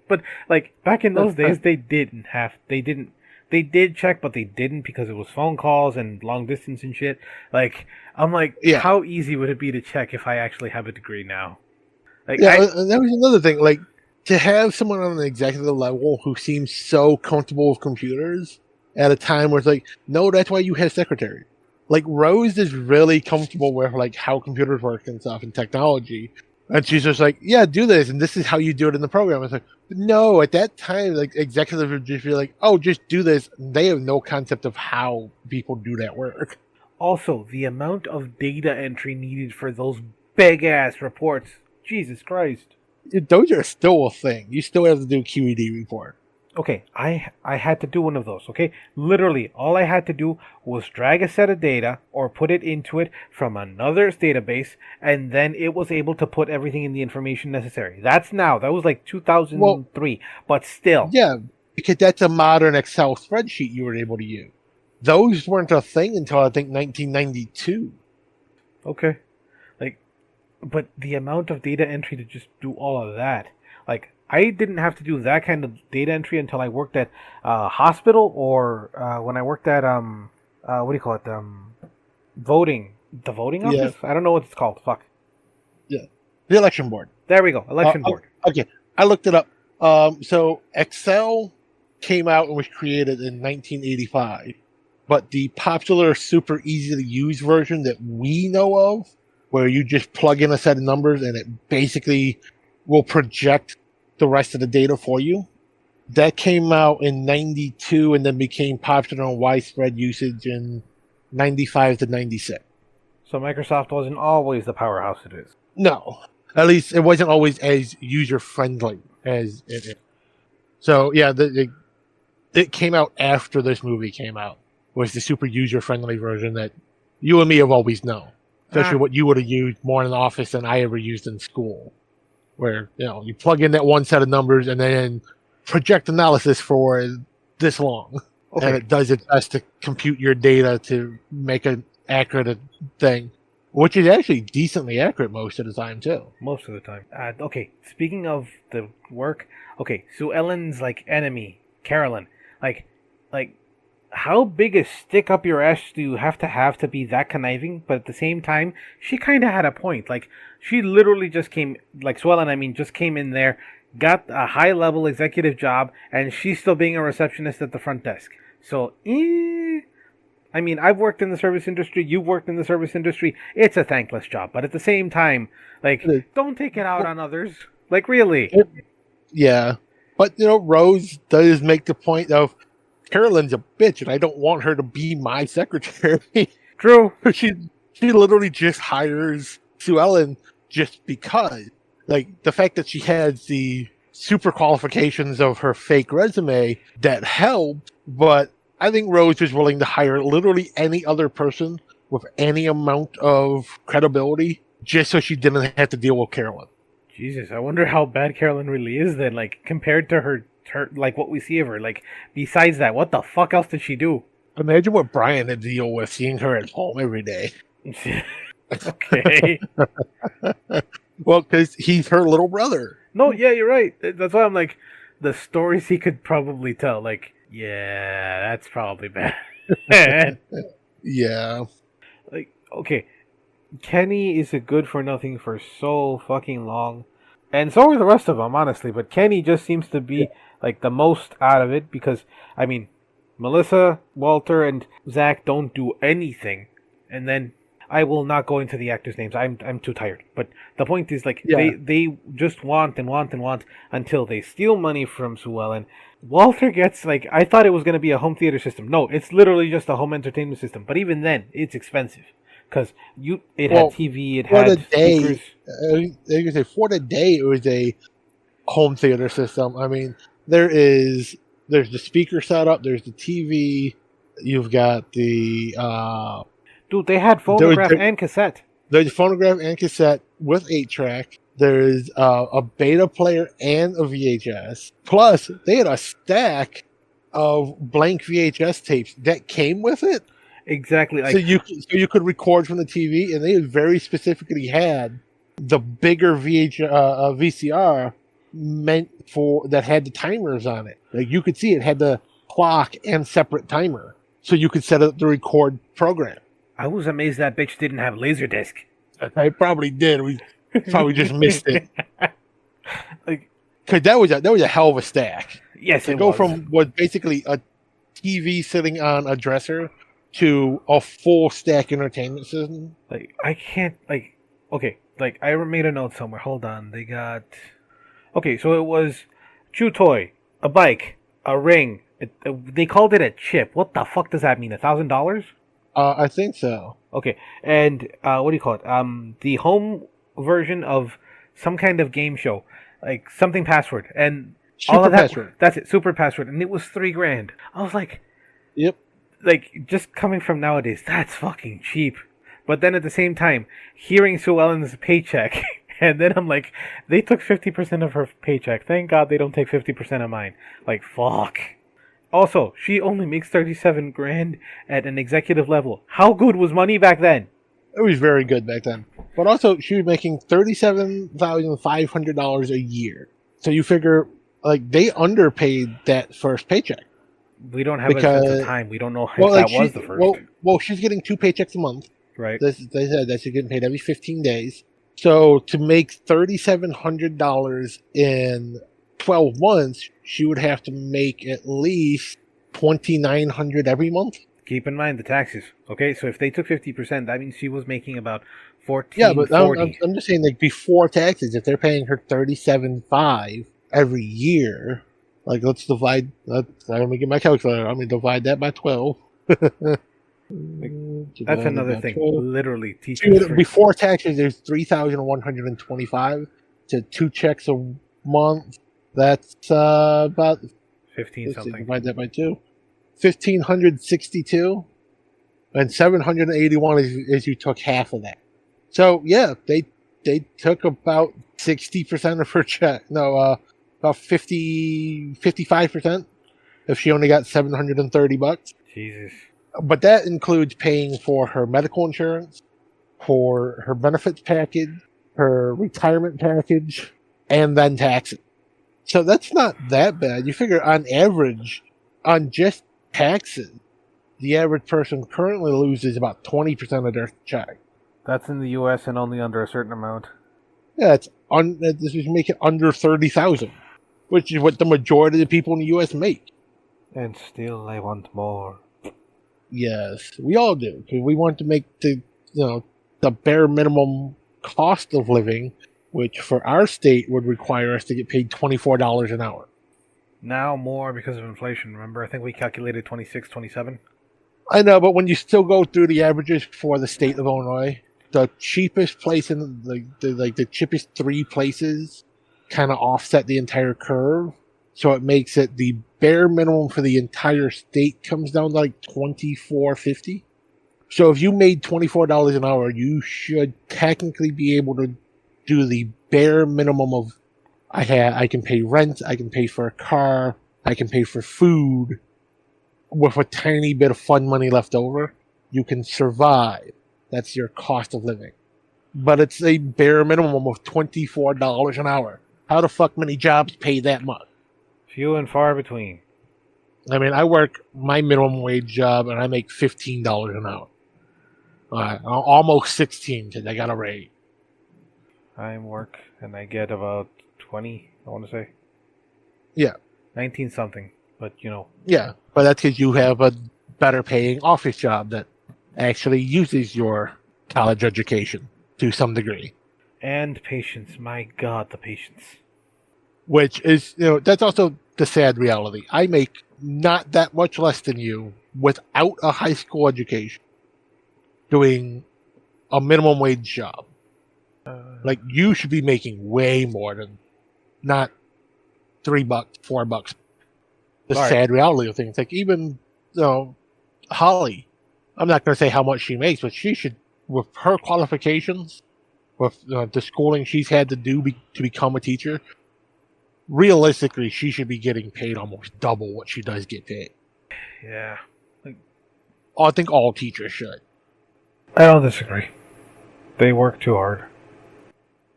But like back in those days, they did check, but they didn't because it was phone calls and long distance and shit. Like, I'm like, how easy would it be to check if I actually have a degree now? Like, and that was another thing. Like, to have someone on an executive level who seems so comfortable with computers at a time where it's like, no, that's why you have secretary. Like, Rose is really comfortable with like how computers work and stuff and technology. And she's just like, yeah, do this, and this is how you do it in the program. It's like, no, at that time, like, executives would just be like, oh, just do this. They have no concept of how people do that work. Also, the amount of data entry needed for those big-ass reports. Jesus Christ. Those are still a thing. You still have to do QED report. Okay, I had to do one of those. Okay, literally, all I had to do was drag a set of data or put it into it from another database, and then it was able to put everything in the information necessary. That's now. That was like Well, 2003, but still. yeah, because that's a modern Excel spreadsheet you were able to use. Those weren't a thing until I think 1992. Okay, like, but the amount of data entry to just do all of that, like, I didn't have to do that kind of data entry until I worked at hospital or when I worked at what do you call it, voting, the voting Yeah, office. I don't know what it's called. Fuck. yeah. The election board. There we go. Election board. Okay, I looked it up. So Excel came out and was created in 1985, but the popular, super easy to use version that we know of, where you just plug in a set of numbers and it basically will project the rest of the data for you, that came out in 92 and then became popular and widespread usage in 95 to 96. So Microsoft wasn't always the powerhouse it is. No, at least it wasn't always as user friendly as it is. So yeah, it came out after this movie came out. Was the super user friendly version that you and me have always known, especially what you would have used more in the office than I ever used in school, where you plug in that one set of numbers and then project analysis for this long, and it does its best to compute your data to make an accurate thing, which is actually decently accurate most of the time too. Most of the time. Okay, speaking of the work, okay, Sue Ellen's like enemy, Carolyn, like, how big a stick up your ass do you have to be that conniving? But at the same time, she kind of had a point. Like, she literally just came, like Sue Ellen, I mean, just came in there, got a high level executive job, and she's still being a receptionist at the front desk. So, I mean, I've worked in the service industry, you've worked in the service industry. It's a thankless job, but at the same time, like, don't take it out on others. Like, really? Yeah, but Rose does make the point of Carolyn's a bitch, and I don't want her to be my secretary. True. she literally just hires Sue Ellen just because, like, the fact that she has the super qualifications of her fake resume that helped, but I think Rose is willing to hire literally any other person with any amount of credibility just so she didn't have to deal with Carolyn. Jesus, I wonder how bad Carolyn really is then, like, compared to her, like, what we see of her. Like, besides that, what the fuck else did she do? Imagine what Brian had to deal with seeing her at home every day. Okay. Well, because he's her little brother. No, yeah, you're right. That's why I'm like, the stories he could probably tell, like, yeah, that's probably bad. Yeah. Like, okay, Kenny is a good for nothing for so fucking long. And so are the rest of them, honestly. But Kenny just seems to be, like, the most out of it because, I mean, Melissa, Walter, and Zach don't do anything. And then I will not go into the actors' names. I'm too tired. But the point is, like, they just want and want and want until they steal money from Sue Ellen. Walter gets, like, I thought it was going to be a home theater system. No, it's literally just a home entertainment system. But even then, it's expensive. Because had TV, it had speakers. For the day, it was a home theater system. I mean, there's the speaker setup, there's the TV, you've got the... Dude, they had phonograph and cassette. There's phonograph and cassette with 8-track. There's a beta player and a VHS. Plus, they had a stack of blank VHS tapes that came with it. Exactly. Like, so you could record from the TV, and they very specifically had the bigger VCR meant for that had the timers on it. Like, you could see it had the clock and separate timer, so you could set up the record program. I was amazed that bitch didn't have Laserdisc. I probably did. We probably just missed it. Like, because that was a hell of a stack. Yes, to go from what basically a TV sitting on a dresser to a full stack entertainment system. Like, I can't, like, okay, like, I made a note somewhere. Hold on. They got, okay, so it was chew toy, a bike, a ring. They called it a chip. What the fuck does that mean? $1,000? I think so. Okay, and what do you call it? The home version of some kind of game show, like something password, and All Super of that. password. That's it. Super password, and it was $3,000. I was Yep. like, just coming from nowadays, that's fucking cheap. But then at the same time, hearing Sue Ellen's paycheck, and then I'm like, they took 50% of her paycheck. Thank God they don't take 50% of mine. Like, fuck. Also, she only makes 37 grand at an executive level. How good was money back then? It was very good back then. But also, she was making $37,500 a year. So you figure, like, they underpaid that first paycheck. We don't have a sense of time. We don't know if that was the first. Well, she's getting 2 paychecks a month. Right. They said that she's getting paid every 15 days. So to make $3,700 in 12 months, she would have to make at least $2,900 every month. Keep in mind the taxes. Okay, so if they took 50%, that means she was making about 14. Yeah, but I'm just saying, like, before taxes, if they're paying her $37,500 every year, like, let's divide. Let me get my calculator. I'm gonna divide that by 12. That's another thing. 12. Literally, teaching before taxes, there's 3,125 to 2 checks a month. That's about 15 something. Divide that by 2. 1,562, and 781 is you took half of that. So yeah, they took about 60% of her check. No, about 55% if she only got $730. Jesus. But that includes paying for her medical insurance, for her benefits package, her retirement package, and then taxes. So that's not that bad. You figure on average, on just taxes, the average person currently loses about 20% of their check. That's in the U.S. and only under a certain amount. Yeah, this is making under $30,000, which is what the majority of the people in the U.S. make. And still, I want more. Yes, we all do, because we want to make the bare minimum cost of living, which for our state would require us to get paid $24 an hour. Now more because of inflation. Remember, I think we calculated 26, 27. I know, but when you still go through the averages for the state of Illinois, the cheapest place in the cheapest 3 places kind of offset the entire curve, so it makes it the bare minimum for the entire state comes down to like $24.50. So if you made $24 an hour, you should technically be able to do the bare minimum of I can pay rent, I can pay for a car, I can pay for food. With a tiny bit of fun money left over, you can survive. That's your cost of living. But it's a bare minimum of $24 an hour. How the fuck many jobs pay that much? Few and far between. I mean, I work my minimum wage job and I make $15 an hour. Almost 16 because I got a raise. I work and I get about 20, I want to say. Yeah. 19 something, but you know. Yeah, but that's because you have a better paying office job that actually uses your college education to some degree. And patience. My God, the patience. Which is, that's also the sad reality. I make not that much less than you without a high school education doing a minimum wage job. Like, you should be making way more than not $3, $4. The sad reality of things. Like, even, Holly, I'm not going to say how much she makes, but she should, with her qualifications, with the schooling she's had to do to become a teacher, realistically, she should be getting paid almost double what she does get paid. Yeah. I think all teachers should. I don't disagree. They work too hard.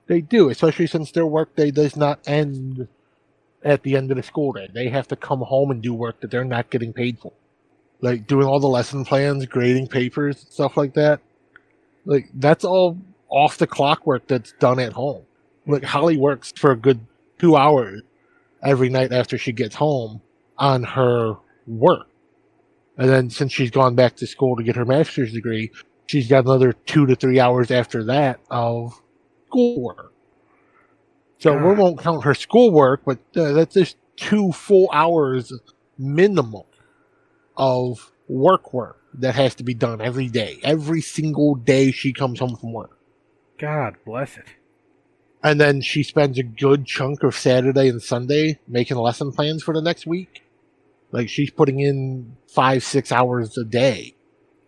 They do, especially since their workday does not end at the end of the school day. They have to come home and do work that they're not getting paid for. Like doing all the lesson plans, grading papers, stuff like that. Like, that's all off the clock work that's done at home. Like, Holly works for a good 2 hours every night after she gets home on her work. And then since she's gone back to school to get her master's degree, she's got another 2 to 3 hours after that of schoolwork. So we won't count her schoolwork, but that's just 2 full hours minimum of work that has to be done every day. Every single day she comes home from work. God bless it. And then she spends a good chunk of Saturday and Sunday making lesson plans for the next week. Like, she's putting in 5-6 hours a day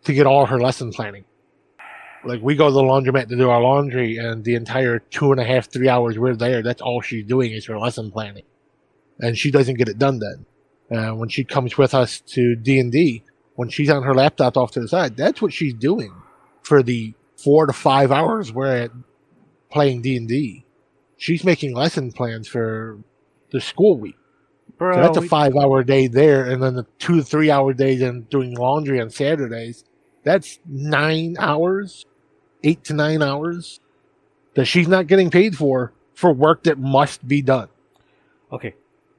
to get all her lesson planning. Like, we go to the laundromat to do our laundry, and the entire 2.5, 3 hours we're there, that's all she's doing is her lesson planning. And she doesn't get it done then. When she comes with us to D&D, when she's on her laptop off to the side, that's what she's doing for the 4 to 5 hours we're at playing D&D. She's making lesson plans for the school week. Bro, So that's a 5-hour day there, and then the 2 to 3 hour days and doing laundry on Saturdays. That's 9 hours, 8 to 9 hours that she's not getting paid for work that must be done. Okay,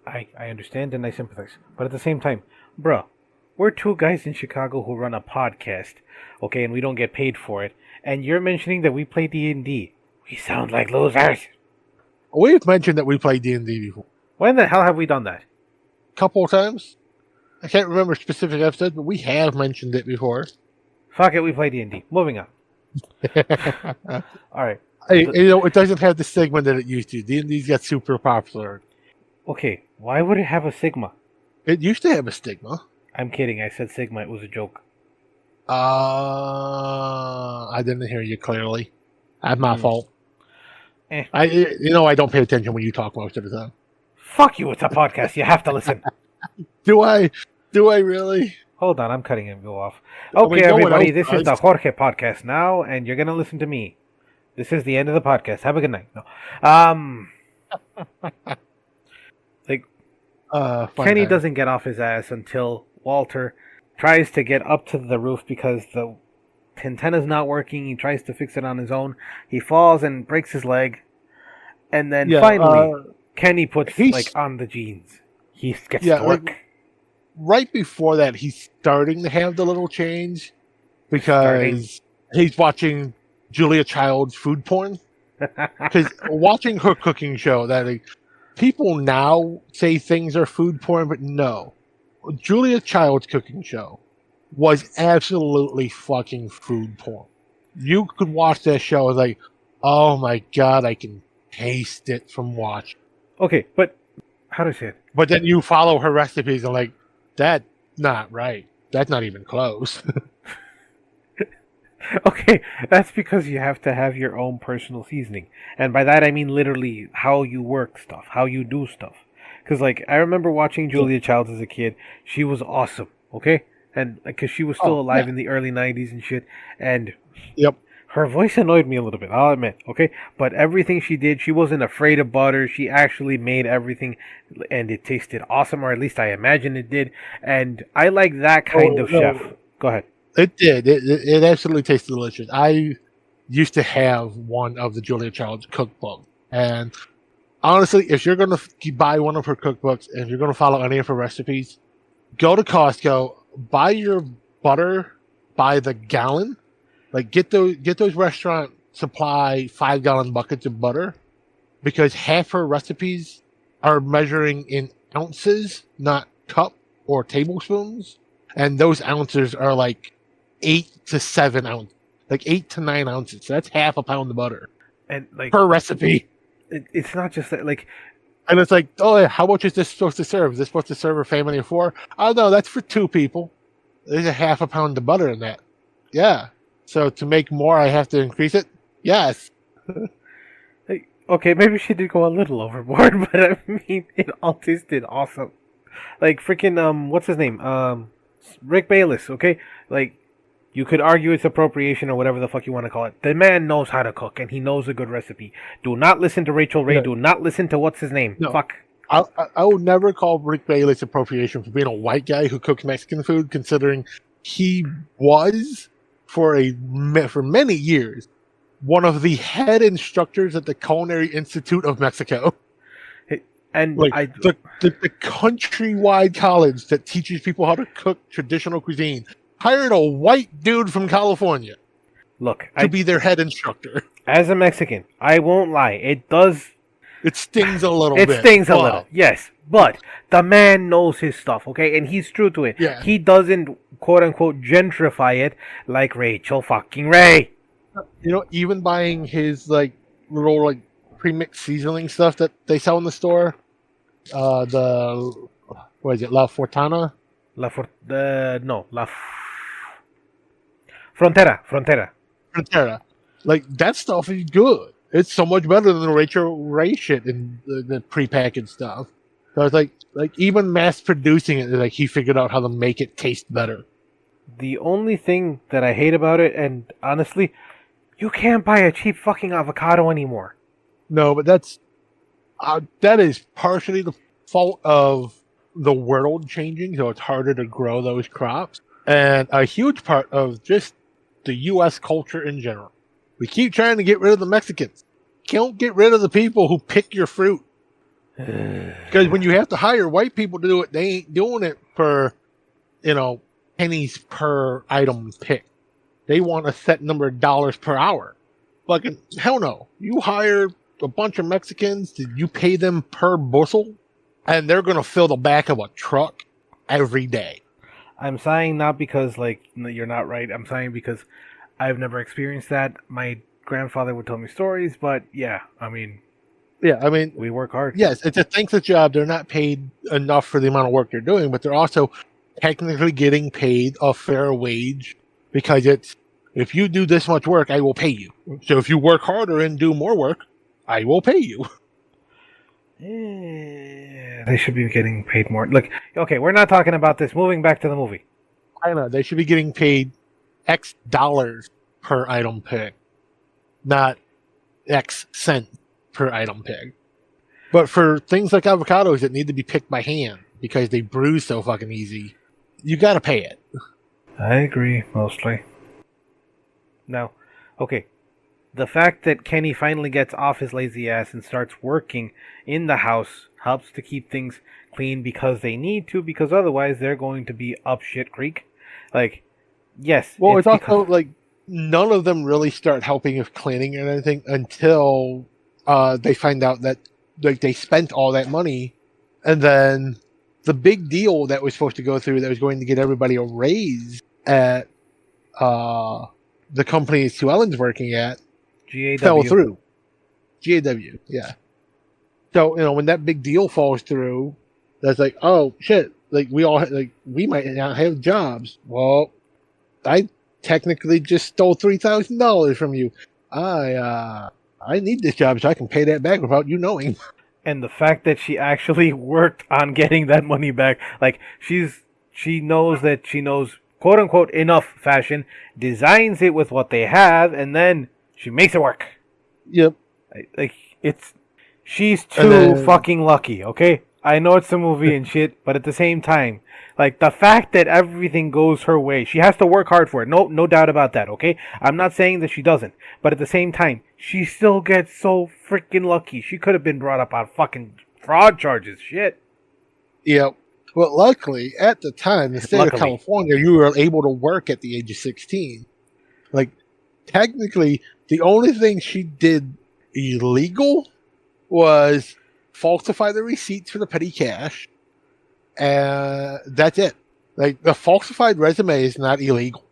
I understand and I sympathize. But at the same time, bro, we're two guys in Chicago who run a podcast, okay, and we don't get paid for it. And you're mentioning that we play D&D. We sound like losers. We've mentioned that we played D&D before. When the hell have we done that? A couple of times. I can't remember specific episodes, but we have mentioned it before. Fuck it, we play D&D. Moving on. All right. Hey, it doesn't have the stigma that it used to. D&D's got super popular. Okay, why would it have a sigma? It used to have a stigma. I'm kidding. I said sigma. It was a joke. I didn't hear you clearly. That's my fault. Eh. I don't pay attention when you talk most of the time. Fuck you, it's a podcast. You have to listen. Do I really? Hold on, I'm cutting him off. Okay, everybody, this is the Jorge podcast now, and you're going to listen to me. This is the end of the podcast. Have a good night. No. Kenny doesn't get off his ass until Walter tries to get up to the roof because the antenna's not working. He tries to fix it on his own. He falls and breaks his leg. And then finally, Kenny puts on the jeans. He gets to work. Right before that, he's starting to have the little change because he's watching Julia Child's food porn. Because watching her cooking show, people now say things are food porn, but no. Julia Child's cooking show was absolutely fucking food porn. You could watch that show and like, oh my god, I can taste it from watching. Okay, but how do I say it? But then you follow her recipes and like, that's not right. That's not even close. Okay, that's because you have to have your own personal seasoning. And by that I mean literally how you work stuff, how you do stuff. Because I remember watching Julia Childs as a kid. She was awesome, okay? And because she was still alive in the early 90s and shit. And her voice annoyed me a little bit, I'll admit, okay? But everything she did, she wasn't afraid of butter. She actually made everything, and it tasted awesome, or at least I imagine it did. And I like that kind of chef. Go ahead. It did. It absolutely tasted delicious. I used to have one of the Julia Child's cookbooks. And honestly, if you're going to buy one of her cookbooks, and if you're going to follow any of her recipes, go to Costco, buy your butter by the gallon. Like, get those restaurant supply 5-gallon buckets of butter, because half her recipes are measuring in ounces, not cup or tablespoons. And those ounces are like 8 to 7 ounces, like 8 to 9 ounces. So that's half a pound of butter, and per recipe. It's not just that, and it's like, oh yeah, how much is this supposed to serve? Is this supposed to serve a family of 4? Oh no, that's for 2 people. There's a half a pound of butter in that. Yeah. So to make more, I have to increase it? Yes. Okay, maybe she did go a little overboard, but I mean, it all tasted awesome. Freaking, what's his name? Rick Bayless, okay? You could argue it's appropriation or whatever the fuck you want to call it. The man knows how to cook, and he knows a good recipe. Do not listen to Rachel Ray. Yeah. Do not listen to what's his name. No. Fuck. I would never call Rick Bayless appropriation for being a white guy who cooks Mexican food, considering he was, for many years, one of the head instructors at the Culinary Institute of Mexico. And the countrywide college that teaches people how to cook traditional cuisine hired a white dude from California to be their head instructor. As a Mexican, I won't lie. It stings a little bit. It stings a little, yes. But the man knows his stuff, okay? And he's true to it. Yeah. He doesn't, quote-unquote, gentrify it like Rachel fucking Ray. Even buying his, little, premixed seasoning stuff that they sell in the store. What is it? La Fortana? No, Frontera. Frontera. Like, that stuff is good. It's so much better than the Rachel Ray shit and the prepackaged stuff. So it's like even mass producing it, like he figured out how to make it taste better. The only thing that I hate about it, and honestly, you can't buy a cheap fucking avocado anymore. No, but that is partially the fault of the world changing, so it's harder to grow those crops, and a huge part of just the U.S. culture in general. We keep trying to get rid of the Mexicans. Can't get rid of the people who pick your fruit. Because when you have to hire white people to do it, they ain't doing it for, pennies per item picked. They want a set number of dollars per hour. Fucking hell no. You hire a bunch of Mexicans, you pay them per bushel, and they're going to fill the back of a truck every day. I'm sighing not because, you're not right. I'm sighing because I've never experienced that. My grandfather would tell me stories, but yeah, we work hard. Yes, it's a thankless job. They're not paid enough for the amount of work they're doing, but they're also technically getting paid a fair wage because if you do this much work, I will pay you. So if you work harder and do more work, I will pay you. They should be getting paid more. Look, okay, we're not talking about this. Moving back to the movie. I know. They should be getting paid X dollars per item pick, not X cents per item pick. But for things like avocados that need to be picked by hand because they bruise so fucking easy, you gotta pay it. I agree, mostly. Now, okay, the fact that Kenny finally gets off his lazy ass and starts working in the house helps to keep things clean because they need to, because otherwise they're going to be up shit creek. Yes. Well, it's also none of them really start helping with cleaning and anything until they find out that they spent all that money, and then the big deal that was supposed to go through that was going to get everybody a raise at the company Sue Ellen's working at GAW. fell through. GAW, yeah. So when that big deal falls through, that's like, oh shit! We might not have jobs. Well, I technically just stole $3,000 from you. I need this job so I can pay that back without you knowing. And the fact that she actually worked on getting that money back, she knows that she knows quote unquote enough fashion, designs it with what they have, and then she makes it work. Yep. She's too fucking lucky, okay? I know it's a movie and shit, but at the same time, the fact that everything goes her way, she has to work hard for it. No doubt about that, okay? I'm not saying that she doesn't, but at the same time, she still gets so freaking lucky. She could have been brought up on fucking fraud charges, shit. Yep. Well, luckily, at the time, the state of California, you were able to work at the age of 16. Technically, the only thing she did illegal was falsify the receipts for the petty cash, and that's it. The falsified resume is not illegal.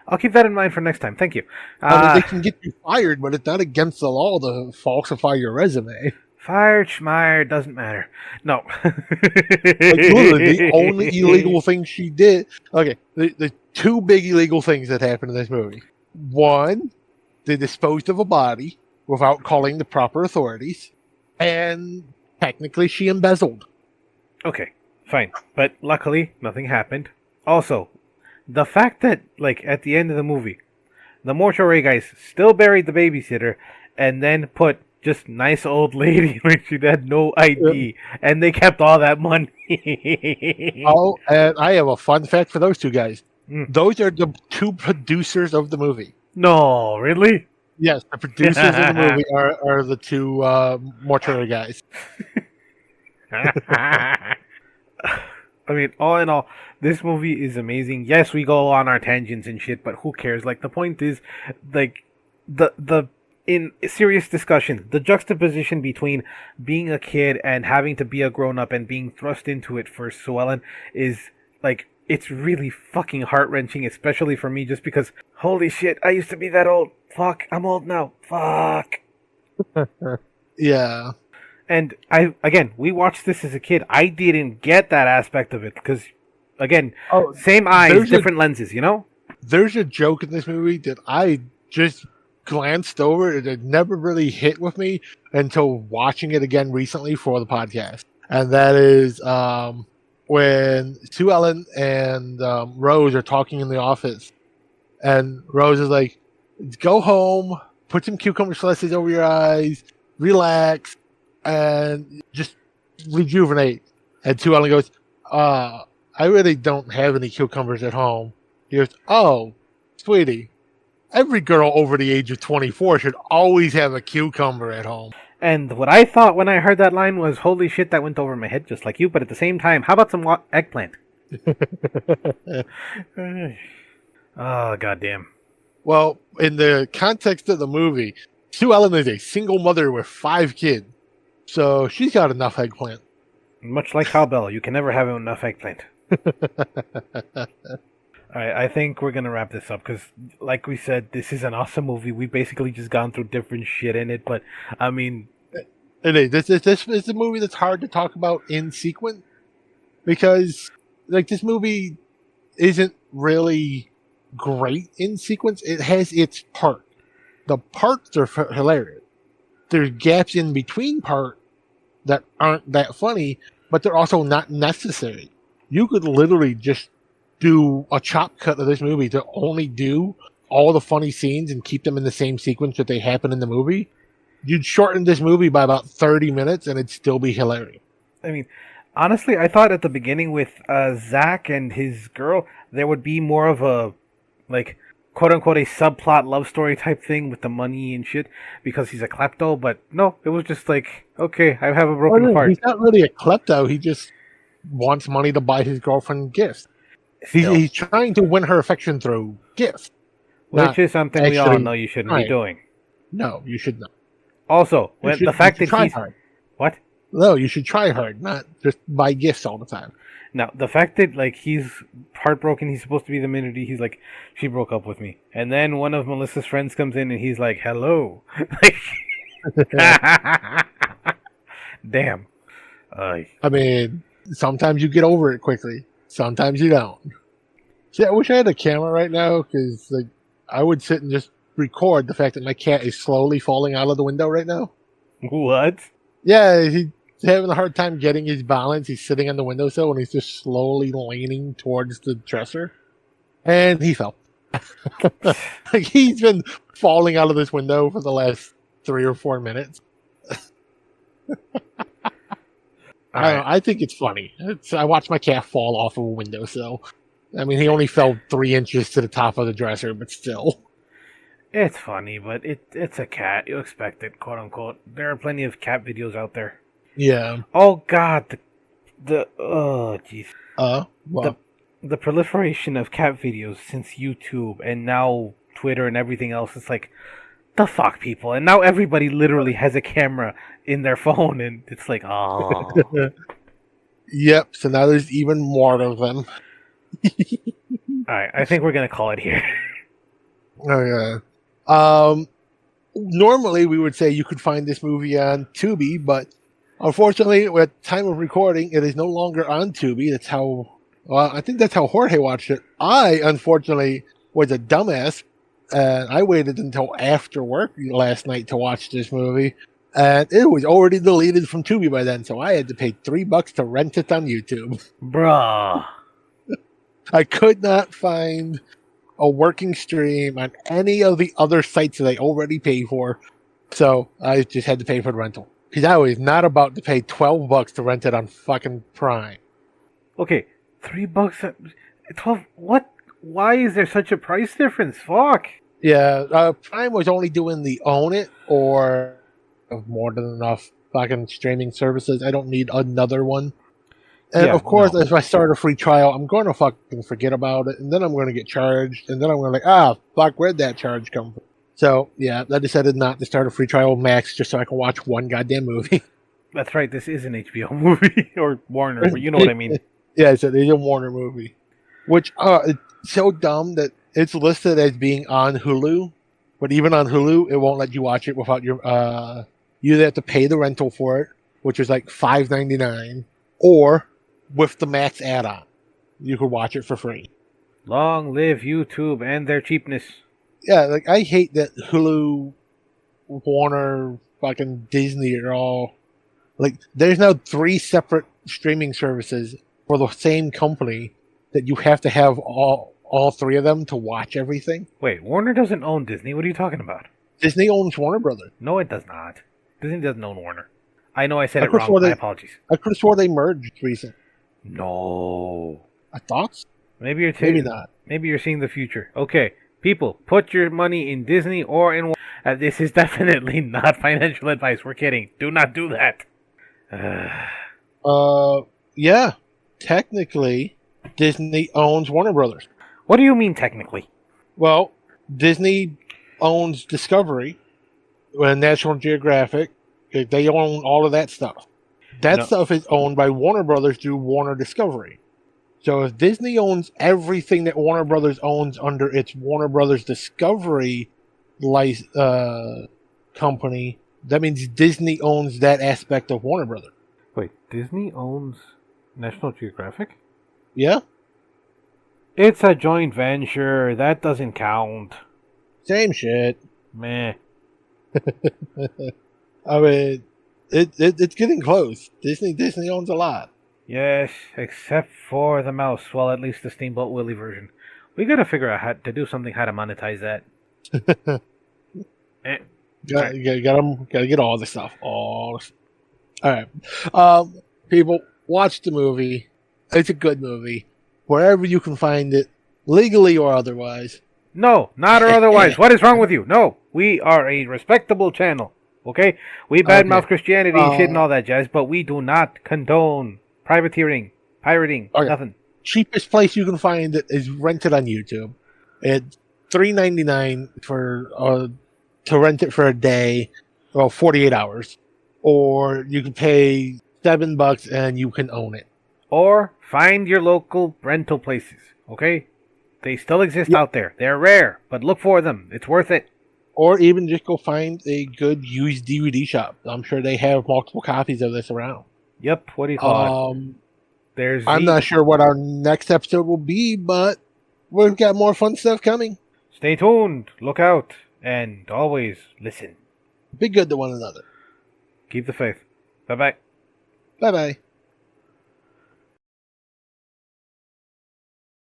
I'll keep that in mind for next time. Thank you. They can get you fired, but it's not against the law to falsify your resume. Fired, schmired, doesn't matter. No. Literally, the only illegal thing she did... Okay, the two big illegal things that happened in this movie. One, they disposed of a body without calling the proper authorities. And technically, she embezzled. Okay, fine. But luckily, nothing happened. Also, the fact that, at the end of the movie, the mortuary guys still buried the babysitter and then put just nice old lady when she had no ID, and they kept all that money. Oh, and I have a fun fact for those two guys. Those are the two producers of the movie. No, really? Yes, the producers of the movie are the two mortuary guys. All in all, this movie is amazing. Yes, we go on our tangents and shit, but who cares? The point is, in serious discussion, the juxtaposition between being a kid and having to be a grown-up and being thrust into it for Sue Ellen is, it's really fucking heart-wrenching, especially for me, just because, holy shit, I used to be that old. Fuck, I'm old now. Fuck. Yeah. And we watched this as a kid. I didn't get that aspect of it because, again, Oh, same eyes, there's a different lenses. You know. there's a joke in this movie that I just glanced over. It had never really hit with me until watching it again recently for the podcast, and that is when Sue Ellen and Rose are talking in the office, and Rose is like, "Go home, put some cucumber slices over your eyes, relax, and just rejuvenate." And Sue Ellen goes, I really don't have any cucumbers at home." He goes, "Oh, sweetie, every girl over the age of 24 should always have a cucumber at home." And what I thought when I heard that line was, "Holy shit, that went over my head just like you." But at the same time, how about some eggplant? Oh, goddamn. Well, in the context of the movie, Sue Ellen is a single mother with 5 kids, so she's got enough eggplant. Much like Cowbell, you can never have enough eggplant. Alright, I think we're gonna wrap this up because, like we said, this is an awesome movie. We basically just gone through different shit in it, but I mean, It is. This is a movie that's hard to talk about in sequence because, like, this movie isn't really great in sequence. It has its part. The parts are hilarious. There's gaps in between part that aren't that funny, but they're also not necessary. You could literally just do a chop cut of this movie to only do all the funny scenes and keep them in the same sequence that they happen in the movie. You'd shorten this movie by about 30 minutes and it'd still be hilarious. I mean, honestly, I thought at the beginning with Zach and his girl, there would be more of a, like, quote unquote, a subplot love story type thing with the money and shit because he's a klepto, but no, it was just like, okay, I have a broken heart. He's not really a klepto, he just wants money to buy his girlfriend gifts. He's trying to win her affection through gifts. Which is something we all know you shouldn't be doing. No, you should not. Also, the fact that he's... Hard. What? No, you should try hard, not just buy gifts all the time. Now, the fact that, like, he's heartbroken, he's supposed to be the minute he's like, she broke up with me. And then one of Melissa's friends comes in and he's like, hello. Damn. I mean, sometimes you get over it quickly. Sometimes you don't. See, I wish I had a camera right now because, like, I would sit and just record the fact that my cat is slowly falling out of the window right now. What? Yeah, he's having a hard time getting his balance. He's sitting on the windowsill and he's just slowly leaning towards the dresser. And he fell. Like, he's been falling out of this window for the last 3 or 4 minutes. I don't know, I think it's funny. I watched my cat fall off of a windowsill. I mean, he only fell 3 inches to the top of the dresser, but still. It's funny, but it's a cat. You expect it, quote unquote. There are plenty of cat videos out there. Yeah. Oh God, oh jeez. Well. The proliferation of cat videos since YouTube and now Twitter and everything else. It's like, the fuck, people, and now everybody literally has a camera in their phone, and it's like, oh. Yep. So now there's even more of them. All right, I think we're gonna call it here. Okay. Normally we would say you could find this movie on Tubi, but unfortunately, at the time of recording, it is no longer on Tubi. That's how. Well, I think that's how Jorge watched it. I, unfortunately, was a dumbass, and I waited until after work last night to watch this movie, and it was already deleted from Tubi by then, so I had to pay $3 to rent it on YouTube. Bruh. I could not find a working stream on any of the other sites that I already pay for, so I just had to pay for the rental. Because I was not about to pay $12 to rent it on fucking Prime. Okay, $3. 12. What? Why is there such a price difference? Fuck. Yeah, Prime was only doing the own it or more than enough fucking streaming services. I don't need another one. And Yeah, of course, no. if I start a free trial, I'm going to fucking forget about it, and then I'm going to get charged, and then I'm going to fuck, where'd that charge come from? So, yeah, I decided not to start a free trial Max just so I can watch one goddamn movie. That's right, this is an HBO movie, or Warner, but you know what I mean. Yeah, it's a Warner movie. Which, it's so dumb that it's listed as being on Hulu, But even on Hulu, it won't let you watch it without your. You either have to pay the rental for it, which is like $5.99, or with the Max add-on, you could watch it for free. Long live YouTube and their cheapness. Yeah, like I hate that Hulu, Warner, fucking Disney are all like. There's now 3 separate streaming services for the same company that you have to have all 3 of them to watch everything. Wait, Warner doesn't own Disney. What are you talking about? Disney owns Warner Brothers. No, it does not. Disney doesn't own Warner. I know I said I it could've wrong. swore My they- apologies. I could have swore they merged recently. No. I thought so. Maybe you're Maybe not. Maybe you're seeing the future. Okay, people, put your money in Disney or in. This is definitely not financial advice. We're kidding. Do not do that. Yeah. Technically, Disney owns Warner Brothers. What do you mean technically? Well, Disney owns Discovery and National Geographic. They own all of that stuff. That No. stuff is owned by Warner Brothers through Warner Discovery. So if Disney owns everything that Warner Brothers owns under its Warner Brothers Discovery company, that means Disney owns that aspect of Warner Brothers. Wait, Disney owns National Geographic? Yeah? It's a joint venture. That doesn't count. Same shit. Meh. I mean, it's getting close. Disney owns a lot. Yes, except for the mouse. Well, at least the Steamboat Willie version. We gotta figure out how to do something how to monetize that. Gotta get all the stuff. All right. People, watch the movie. It's a good movie. Wherever you can find it, legally or otherwise. No, not or otherwise. What is wrong with you? No, we are a respectable channel. Okay? We badmouth Christianity and shit and all that jazz, but we do not condone privateering, pirating, nothing. Cheapest place you can find it is rented on YouTube. It's $3.99 for to rent it for a day, well, 48 hours, or you can pay $7 and you can own it. Or find your local rental places. Okay? They still exist out there. They're rare, but look for them. It's worth it. Or even just go find a good used DVD shop. I'm sure they have multiple copies of this around. Yep. What do you call it? I'm not sure what our next episode will be, but we've got more fun stuff coming. Stay tuned. Look out. And always listen. Be good to one another. Keep the faith. Bye-bye. Bye-bye.